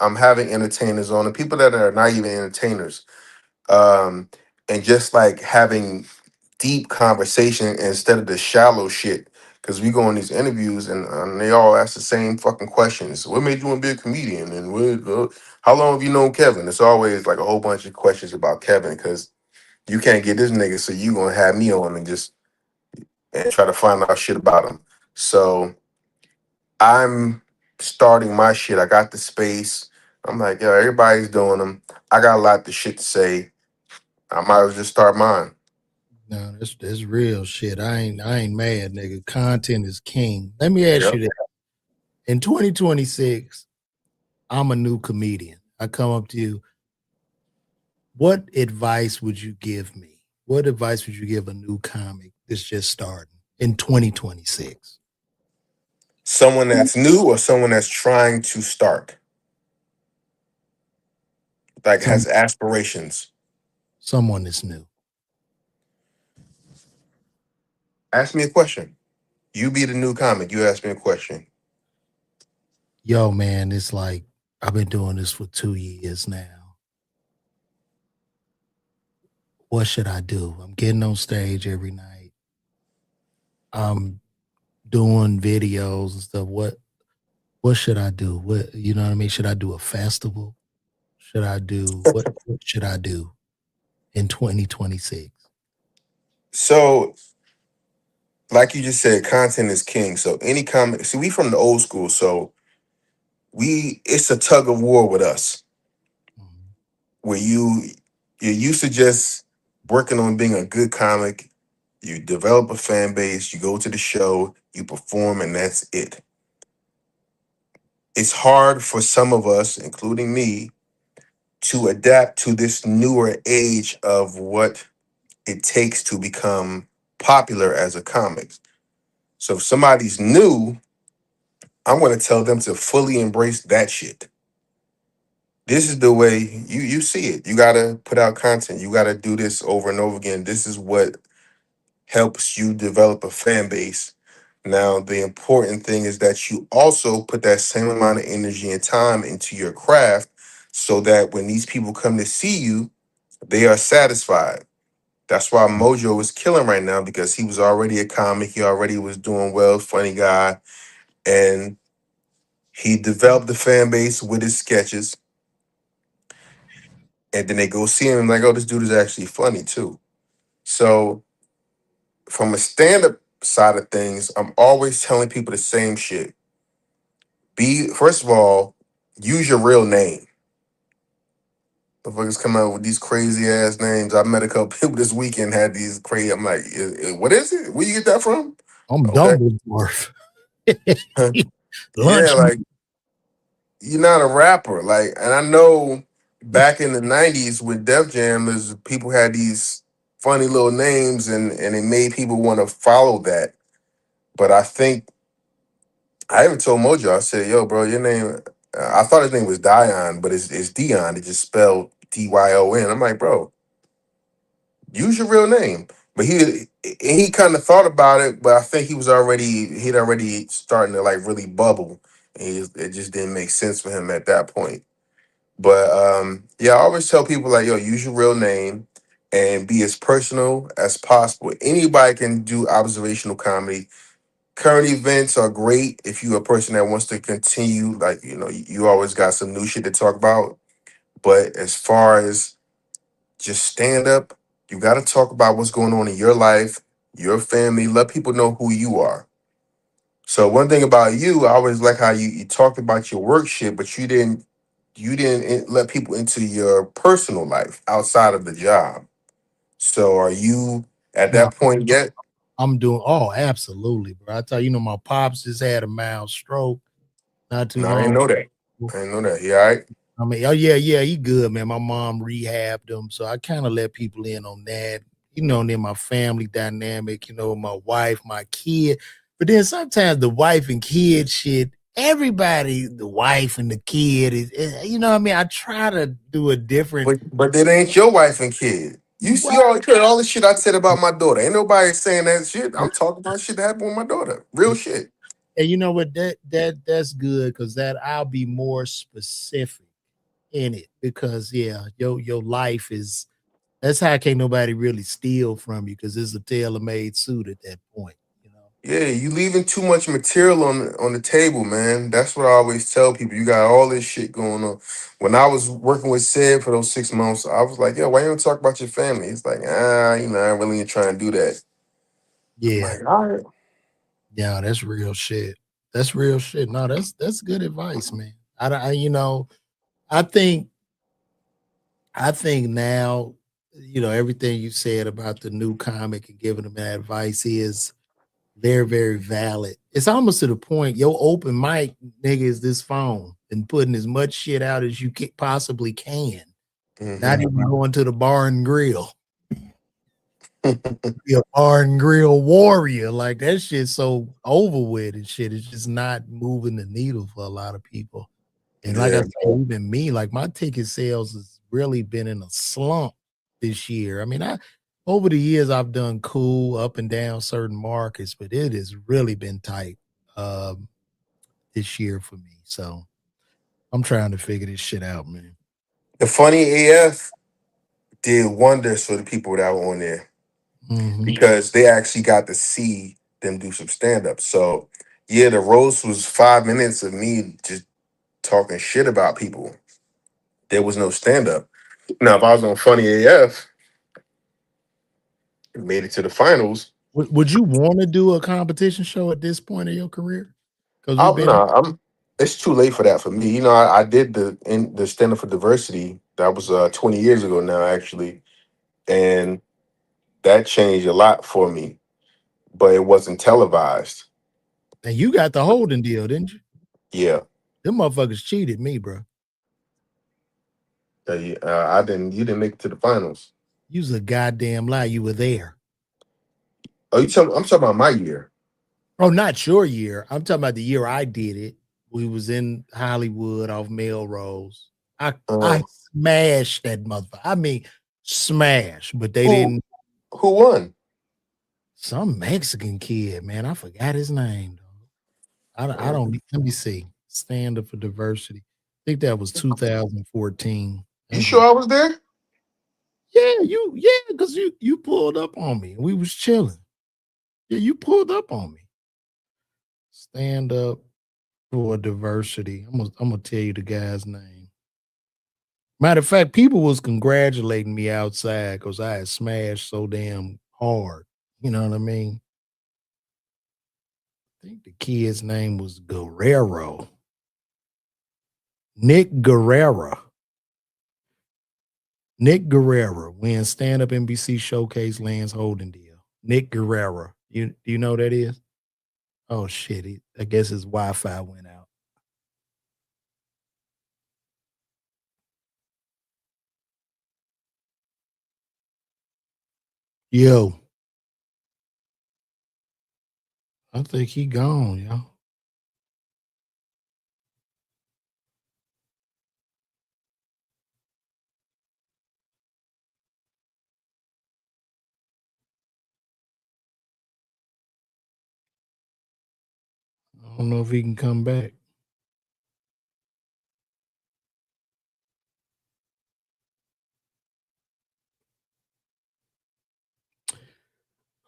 I'm having entertainers on, and people that are not even entertainers, um, and just like having deep conversation instead of the shallow shit. Because we go on these interviews and they all ask the same fucking questions. What made you want to be a comedian? And how long have you known Kevin? It's always like a whole bunch of questions about Kevin because you can't get this nigga, so you gonna have me on and try to find out shit about him. So I'm starting my shit. I got the space. I'm like, yo, everybody's doing them. I got a lot of shit to say. I might as well just start mine. no, that's real shit. I ain't mad, nigga. Content is king. Let me ask Yep. you this: in 2026, I'm a new comedian. I come up to you. What advice would you give me? What advice would you give a new comic that's just starting in 2026? Someone that's new or someone that's trying to start, like Some has aspirations. someone that's new. Ask me a question. You be the new comic. You ask me a question. Yo, man, it's like I've been doing this for 2 years now. What should I do? I'm getting on stage every night. I'm doing videos and stuff. What should I do? What you know what I mean? Should I do a festival? Should I do what should I do in 2026? So, like you just said, content is king. So any comic, see, we from the old school, so it's a tug of war with us Mhm. where you're used to just working on being a good comic. You develop a fan base, you go to the show, you perform, and that's it. It's hard for some of us, including me, to adapt to this newer age of what it takes to become popular as a comic. So if somebody's new, I'm going to tell them to fully embrace that shit. This is the way you see it. You got to put out content. You got to do this over and over again. This is what helps you develop a fan base. Now, the important thing is that you also put that same amount of energy and time into your craft so that when these people come to see you, they are satisfied. That's why Mojo is killing right now because he was already a comic. He already was doing well, funny guy. And he developed the fan base with his sketches. And then they go see him and like, oh, this dude is actually funny too. So from a stand-up side of things, I'm always telling people the same shit. Be first of all, use your real name. Motherfuckers come out with these crazy ass names. I met a couple people this weekend had these crazy. I'm like, what is it? Where you get that from? I'm Okay. Dumbledore. Yeah, Lunch. like you're not a rapper. Like, and I know back in the '90s with Def Jam, people had these funny little names, and it made people want to follow that. But I think I even told Mojo, I said, "Yo, bro, your name." I thought his name was Dion, but it's Dion. It just spelled Dyon. I'm like, bro, use your real name. But he kind of thought about it, but I think he'd already starting to like really bubble, and it just didn't make sense for him at that point. But yeah, I always tell people like, yo, use your real name, and be as personal as possible. Anybody can do observational comedy. Current events are great if you're a person that wants to continue, like, you always got some new shit to talk about. But as far as just stand up, you got to talk about what's going on in your life, your family, let people know who you are. So one thing about you, I always like how you talked about your work shit, but you didn't let people into your personal life outside of the job. So are you at No, that point yet? I'm doing. Oh, absolutely, bro. I tell you, my pops just had a mild stroke not too No, I long didn't know that. ago. I didn't know that. You all right? I mean, oh yeah, yeah, he good, man. My mom rehabbed him, so I kind of let people in on that. And then my family dynamic, my wife, my kid. But then sometimes the wife and kid shit, everybody, the wife and the kid you know what I mean? I try to do a different. But that ain't your wife and kid. You Right. all heard all the shit I said about my daughter. Ain't nobody saying that shit. I'm talking about shit that happened with my daughter. Real shit. And you know what? That's good because that I'll be more specific in it because yeah, your life is that's how can't nobody really steal from you because it's a tailor-made suit at that point. Yeah, you leaving too much material on the table, man. That's what I always tell people. You got all this shit going on. When I was working with Sid for those 6 months, I was like, yo, why you don't talk about your family? It's like, I really ain't trying to do that. I'm Yeah, like, all right. yeah, that's real shit. That's real shit. No, that's good advice, man. I think I think now, everything you said about the new comic and giving them that advice is very, very valid. It's almost to the point your open mic nigga is this phone and putting as much shit out as you possibly can. Not Hmm. even going to the bar and grill. Be a bar and grill warrior. Like that shit's so over with and shit. It's just not moving the needle for a lot of people. And like I Yeah. said, even me, like my ticket sales has really been in a slump this year. I mean, I over the years I've done cool up and down certain markets, but it has really been tight um this year for me. So I'm trying to figure this shit out, man. The funny AF did wonders for the people that were on there Hmm. because they actually got to see them do some stand up. So, yeah, the roast was 5 minutes of me just talking shit about people. There was no stand up. Now, if I was on Funny AF and made it to the finals, Would you want to do a competition show at this point in your career? Because we've I'm been no, I'm. It's too late for that for me. I did the stand up for diversity. That was 20 years ago now, actually, and that changed a lot for me. But it wasn't televised. and you got the holding deal, didn't you? Yeah, Them motherfuckers cheated me, bro. I didn't. You didn't make it to the finals. You's a goddamn lie. You were there. Oh, you talking? I'm talking about my year. Oh, not your year. I'm talking about the year I did it. We was in Hollywood off Melrose. I Uh, smashed that motherfucker. I mean, smash. But they who didn't. who won? Some Mexican kid, man. I forgot his name. I Uh, don't. Let me see. Stand up for diversity. I think that was 2014. That you was sure I was there? yeah, because you pulled up on me. We was chilling. Yeah, you pulled up on me. Stand up for diversity. I'm gonna tell you the guy's name. Matter of fact, people was congratulating me outside because I had smashed so damn hard. You know what I mean? I think the kid's name was Guerrero. Nick Guerrero. Nick Guerrero wins stand up NBC showcase lands holding deal. Nick Guerrero. Do you know who that is? Oh shit. I guess his Wi-Fi went out. Yo, I think he gone, yo. I don't know if he can come back.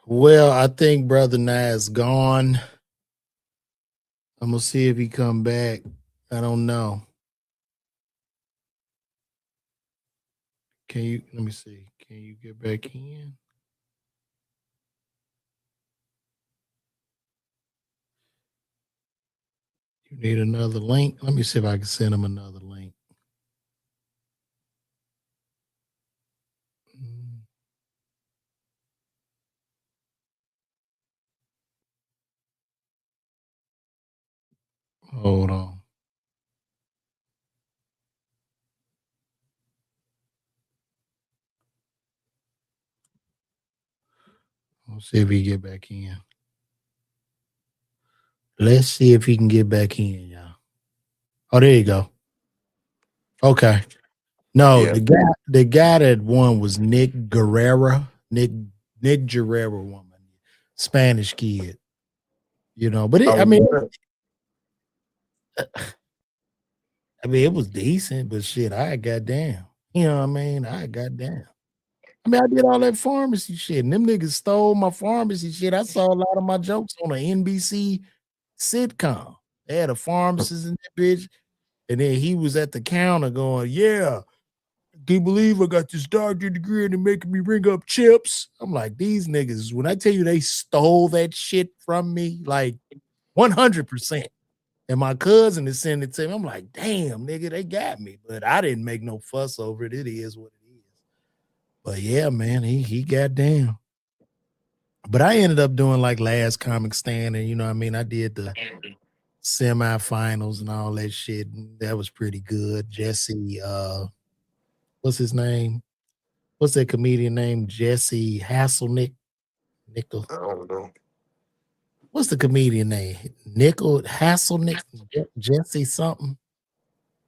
Well, I think Brother Nas gone. I'm gonna see if he come back. I don't know. Can you let me see? Can you get back in? You need another link? Let me see if I can send him another link. Mm, hold on. Let's see if he get back in. Let's see if he can get back in, y'all. Oh, there you go. Okay. No, Yeah. the guy that won was Nick Guerrera. Nick Guerrera woman. Spanish kid. But Oh, yeah. I mean, it was decent, but shit, I goddamn. You know what I mean? I goddamn. I mean, I did all that pharmacy shit, and them niggas stole my pharmacy shit. I saw a lot of my jokes on an NBC sitcom. They had a pharmacist in that bitch, and then he was at the counter going, "Yeah, can you believe I got this doctorate degree and they're making me ring up chips?" I'm like, these niggas, when I tell you they stole that shit from me, like 100%. And my cousin is sending it to me. I'm like, damn, nigga, they got me. But I didn't make no fuss over it. It is what it is. But yeah, man, he got down. But I ended up doing like last comic stand, and you know what I mean? I did the semifinals and all that shit. And that was pretty good. Jesse, what's his name? What's that comedian name? Jesse Hasselnick. Nickel. I don't know. What's the comedian name? Nickel Hasselnick, Jesse something.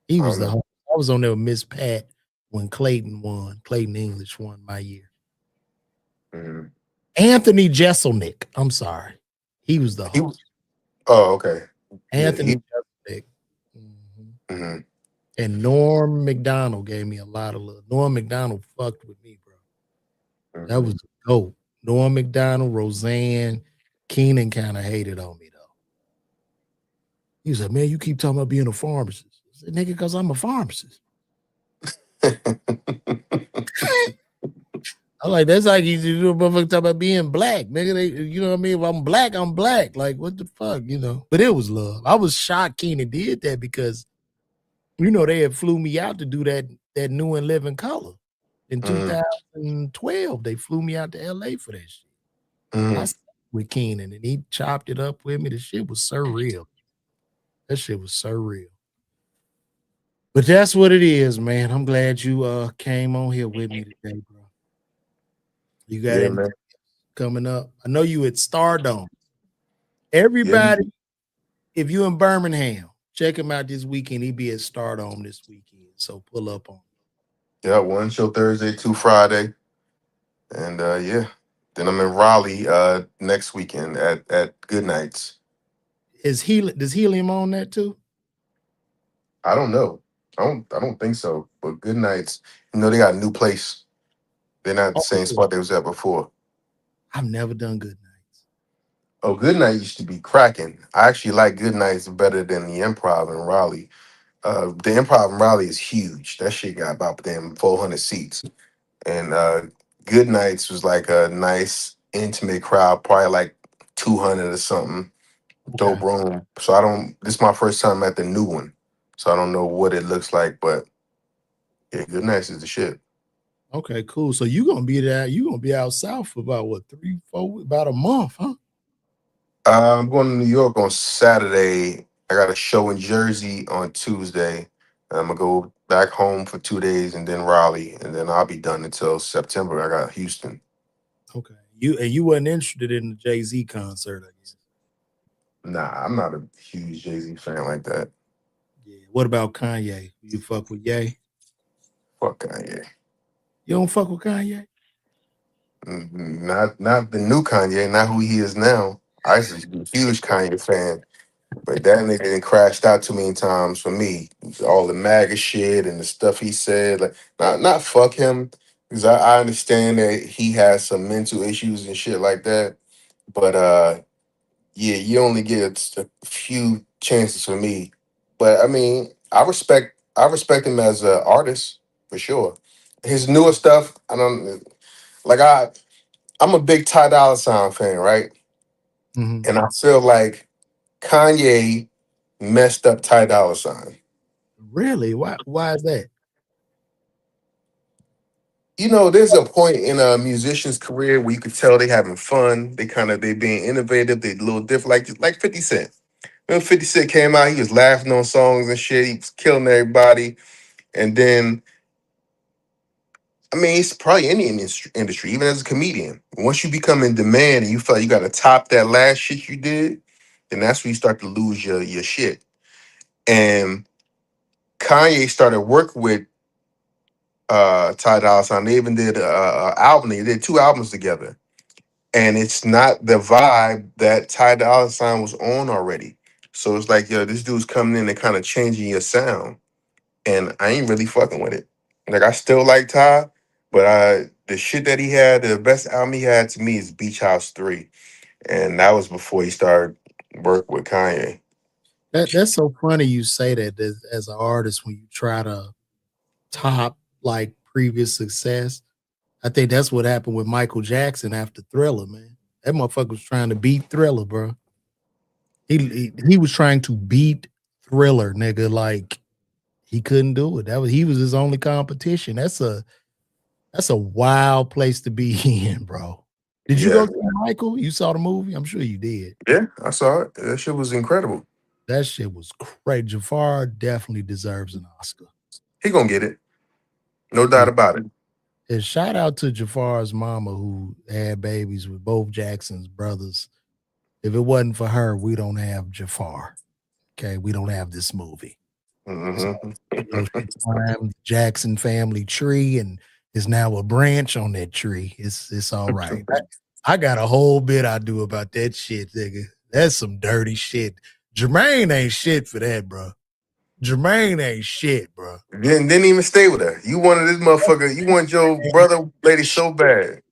He I was don't the know. host. I was on there with Miss Pat when Clayton won. Clayton English won my year. Mhm. Anthony Jeselnik. I'm sorry. He was the He host. was. Oh, okay. Yeah. Anthony Jeselnik. Mhm. Mhm. And Norm McDonald gave me a lot of love. Norm McDonald fucked with me, bro. That was Mhm. dope. Norm McDonald, Roseanne, Keenan kind of hated on me though. He was like, "Man, you keep talking about being a pharmacist." I said, "Nigga, because I'm a pharmacist." I'm like, that's like you do a motherfucker talk about being black, nigga. You know what I mean? If I'm black, I'm black. Like, what the fuck? But it was love. I was shocked Keenan did that because they had flew me out to do that new and living color in Mhm. 2012. They flew me out to LA for that shit. I Mhm. sat with Keenan and he chopped it up with me. The shit was surreal. That shit was surreal. But that's what it is, man. I'm glad you came on here with me today, bro. You got Yeah, anything man. coming up? I know you at Stardome. Yeah. Everybody, if you in Birmingham, check him out this weekend. He be at Stardome this weekend. So pull up on. Yeah. One show Thursday, two Friday, and yeah. Then I'm in Raleigh next weekend at Good Nights. Does Helium on that too? I don't know. I don't think so. But Good Nights, they got a new place. They're not the Oh, same yeah. spot they was at before. I've never done Good Nights. Oh, Good Night used to be cracking. I actually like Good Nights better than the Improv in Raleigh. The Improv in Raleigh is huge. That shit got about damn 400 seats. And Good Nights was like a nice, intimate crowd, probably like 200 or something. Dope Okay. room. So I don't, this is my first time at the new one. So I don't know what it looks like, but yeah, Good Nights is the shit. Okay, cool. So you gonna be there, you gonna be out south for about what, 3, 4, about a month, huh? I'm going to New York on Saturday. I got a show in Jersey on Tuesday. I'm gonna go back home for 2 days and then Raleigh, and then I'll be done until September. I got Houston. Okay. You wasn't interested in the Jay-Z concert, I guess. Nah, I'm not a huge Jay Z fan like that. Yeah. What about Kanye? You fuck with Ye? Fuck Kanye. You don't fuck with Kanye? Not the new Kanye, not who he is now. I used to be a huge Kanye fan, but that nigga done crashed out too many times for me. All the MAGA shit and the stuff he said, like not fuck him, Because I understand that he has some mental issues and shit like that. But yeah, you only get a few chances for me. But I mean, I respect him as an artist for sure. His newer stuff, I don't like. I'm a big Ty Dolla Sign fan, right? Mhm. And I feel like Kanye messed up Ty Dolla Sign. Really? Why is that? You know, there's a point in a musician's career where you could tell they having fun. They being innovative. They a little different, like 50 Cent. When 50 Cent came out, he was laughing on songs and shit. He was killing everybody. And then, I mean, it's probably any industry, even as a comedian. Once you become in demand and you feel like you got to top that last shit you did, then that's when you start to lose your shit. And Kanye started working with Ty Dolla Sign. They even did a album. They did two albums together, and it's not the vibe that Ty Dolla Sign was on already. So it's like, yo, this dude's coming in and kind of changing your sound, and I ain't really fucking with it. Like I still like Ty, but the shit that he had, the best album he had to me is Beach House 3, and that was before he started work with Kanye. That's so funny you say that as an artist when you try to top like previous success. I think that's what happened with Michael Jackson after Thriller, man. That motherfucker was trying to beat Thriller, bro. He was trying to beat Thriller, nigga. Like he couldn't do it. He was his only competition. That's a wild place to be in, bro. Did you Yeah, go see Michael? You saw the movie? I'm sure you did. yeah, I saw it. That shit was incredible. That shit was crazy. Jafar definitely deserves an Oscar. He gonna get it, no doubt And, about it. and shout out to Jafar's mama who had babies with both Jackson's brothers. If it wasn't for her, we don't have Jafar. Okay, we don't have this movie. So, Hmm. she climbed the Jackson family tree and is now a branch on that tree. It's all right. I got a whole bit I do about that shit, nigga. That's some dirty shit. Jermaine ain't shit for that, bro. Jermaine ain't shit, bro. Didn't even stay with her. You wanted this motherfucker. You want your brother lady so bad.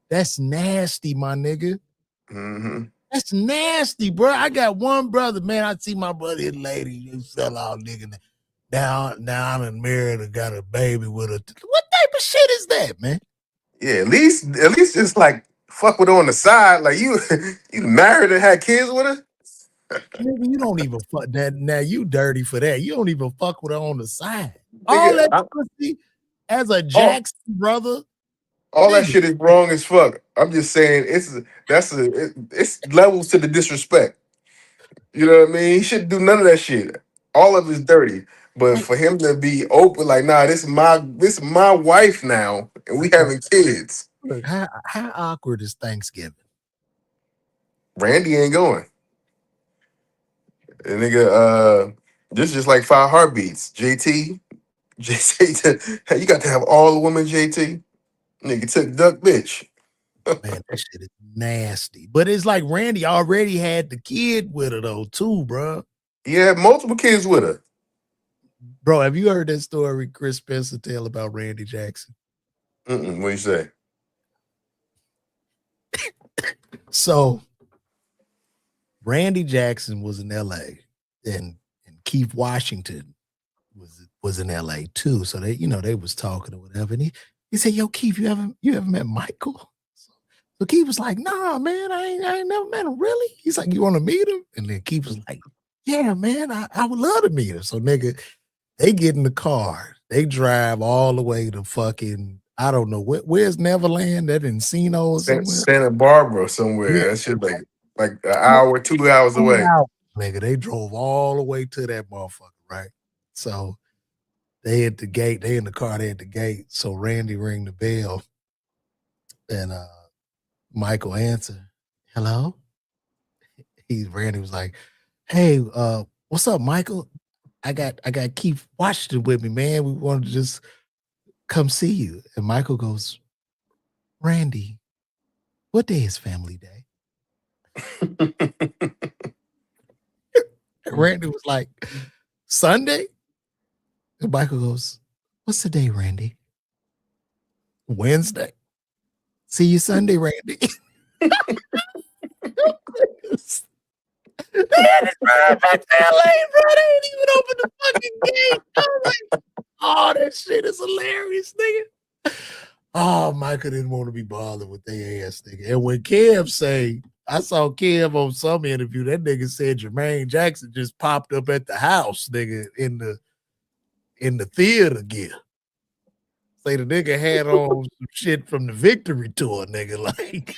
That's nasty, my nigga. Hmm. That's nasty, bro. I got one brother, man. I see my brother, his lady, you sell out nigga. Now I'm in married and got a baby with a. What type of shit is that, man? Yeah, at least just like fuck with her on the side. Like you, you married and had kids with her. Nigga, you don't even fuck that. Now you dirty for that. You don't even fuck with her on the side. All Nigga, that pussy as a all Jackson brother, all that nigga. shit is wrong as fuck. I'm just saying it's levels to the disrespect. You know what I mean? He shouldn't do none of that shit. All of it's dirty. But Like, for him to be open, like, nah, this is my wife now, and we having kids. look, how awkward is Thanksgiving? Randy ain't going. And nigga, this is just like five heartbeats. JT, you got to have all the women, JT. Nigga took duck bitch. Man, that shit is nasty. But it's like Randy already had the kid with her though, too, bro. He had multiple kids with her. Bro, have you heard that story Chris Spencer tell about Randy Jackson? What you say? So Randy Jackson was in LA and Keith Washington was in LA too. So they was talking or whatever. And he said, "Yo, Keith, you ever met Michael?" So Keith was like, "Nah, man, I ain't never met him. Really?" He's like, "You want to meet him?" And then Keith was like, "Yeah, man, I would love to meet him." So nigga, they get in the car, they drive all the way to fucking I don't know where's Neverland, that Encino or somewhere. Santa Barbara Yeah, somewhere. That shit like an hour, 2 hours away. nigga, they drove all the way to that motherfucker, right? So they at the gate, they in the car, they at the gate. So Randy rang the bell and Michael answered. Hello? Randy was like, "Hey, what's up, Michael? I got Keith Washington with me, man. We wanted to just come see you." And Michael goes, "Randy, what day is family day?" And Randy was like, "Sunday?" And Michael goes, "What's the day, Randy?" Wednesday. See you Sunday, Randy. They had to drive back to LA, bro. They ain't even open the fucking gate. I was like, oh, that shit is hilarious, nigga. Oh, Michael didn't want to be bothered with their ass, nigga. And when Kev say, I saw Kev on some interview, that nigga said Jermaine Jackson just popped up at the house, nigga, in the theater gear. Say the nigga had on some shit from the Victory Tour, nigga. Like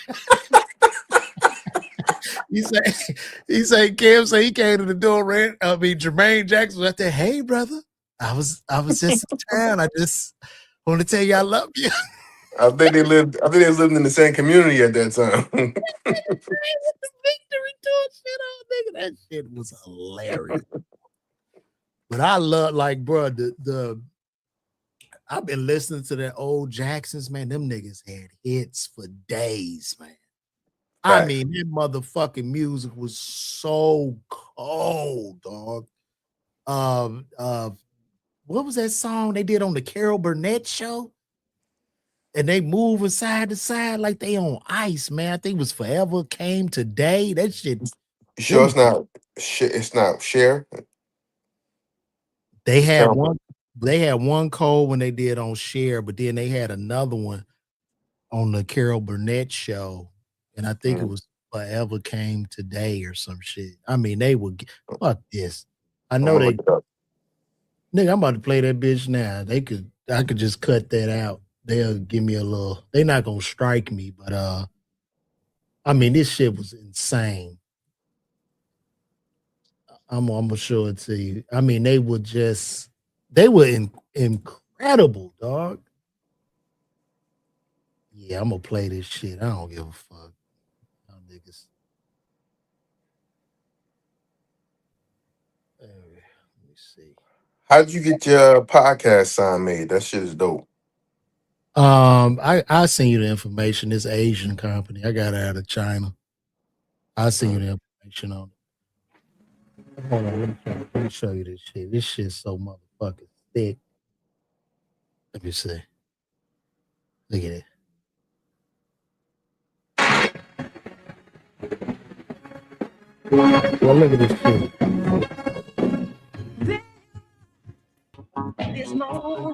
he said, Kev say he came to the door, Jermaine Jackson was out there. Hey, brother, I was just in town. I just want to tell you I love you. I think they lived in the same community at that time. The Victory Tour shit on, nigga. That shit was hilarious. But I love, like, bro, I've been listening to that old Jacksons, man. Them niggas had hits for days, man. I mean, that motherfucking music was so cold, dog. What was that song they did on the Carol Burnett show? And they moving side to side like they on ice, man. I think it was Forever Came Today. That shit. You sure it's not Cher? They had one cold when they did on Cher, but then they had another one on the Carol Burnett show. And I think it was Forever Came Today or some shit. I mean, they would fuck this. I know they nigga, I'm about to play that bitch now. I could just cut that out. They'll give me a little, they're not gonna strike me, but I mean, this shit was insane. I'm gonna show it to you. I mean, they were incredible, dog. Yeah, I'm gonna play this shit. I don't give a fuck. Y'all niggas. Let me see. How'd you get your podcast sign made? That shit is dope. I send you the information. This Asian company. I got it out of China. I'll send you the information on it. Hold on, let me show you this shit. This shit's so motherfucking thick. Let me see. Look at it. Well, look at this shit.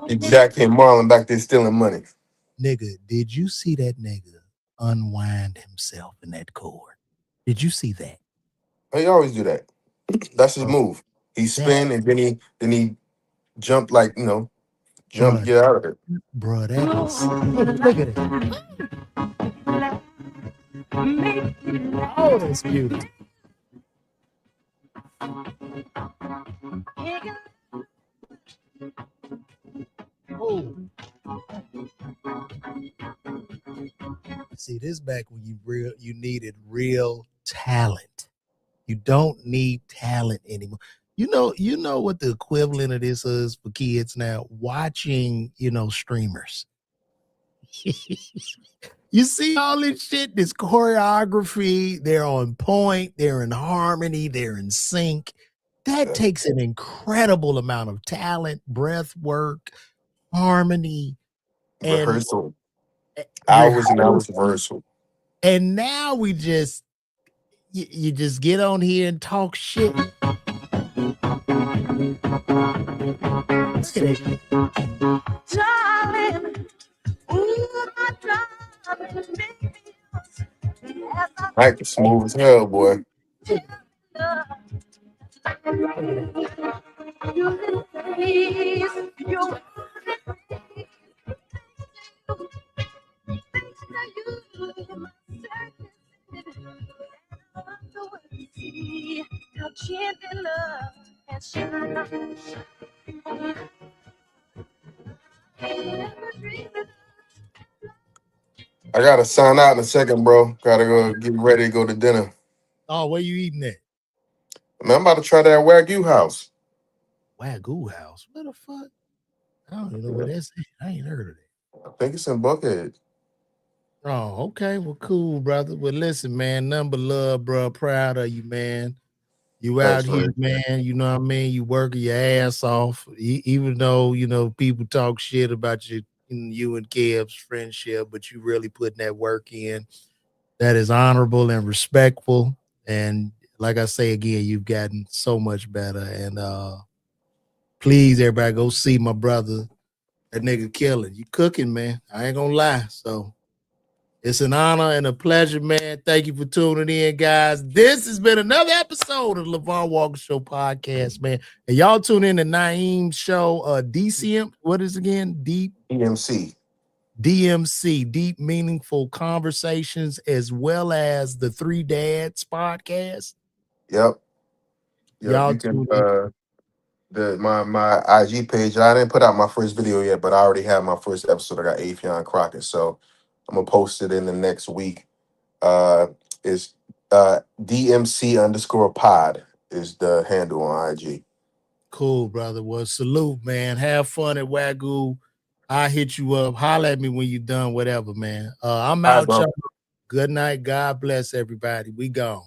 And Jack and Marlon back there stealing money. Nigga, did you see that nigga unwind himself in that cord? Did you see that? He always do that. That's his move. He spin and then he jump like, jump, get out of it. Bro, that was, look at it. Oh, that's beautiful. Oh. See, this back when you needed real talent. You don't need talent anymore. You know what the equivalent of this is for kids now? Watching, streamers. You see all this shit, this choreography, they're on point, they're in harmony, they're in sync. That takes an incredible amount of talent, breath work, harmony, rehearsal. Hours and hours of rehearsal. And now we just you just get on here and talk shit. Darling, ooh, my darling, Mike is smooth as hell, boy. I gotta sign out in a second, bro. Gotta go get ready to go to dinner. Oh, where you eating at? Man, I'm about to try that Wagyu house. Wagyu house? What the fuck? I don't even know where that's at. I ain't heard of it. I think it's in Buckhead. Oh, okay. Well, cool, brother. Well, listen, man, number love, bro. Proud of you, man. You out here, man. You know what I mean? You working your ass off. Even though, people talk shit about you you and Kev's friendship, but you really putting that work in. That is honorable and respectful. And like I say again, you've gotten so much better. And please, everybody, go see my brother. That nigga killing. You cooking, man. I ain't gonna lie. So it's an honor and a pleasure, man. Thank you for tuning in, guys. This has been another episode of the LeVar Walker Show podcast, man. And y'all tune in to Naim's show, DCM. What is it again? DMC. DMC, Deep Meaningful Conversations, as well as the Three Dads podcast. Yep. Y'all You can tune in. my IG page. I didn't put out my first video yet, but I already have my first episode. I got Afion Crockett, so I'm gonna post it in the next week. Is DMC_pod is the handle on IG. Cool, brother. Well, salute, man. Have fun at Wagyu. I hit you up. Holler at me when you're done, whatever, man. I'm All right, out, bro. y'all. Good night. God bless everybody. We gone.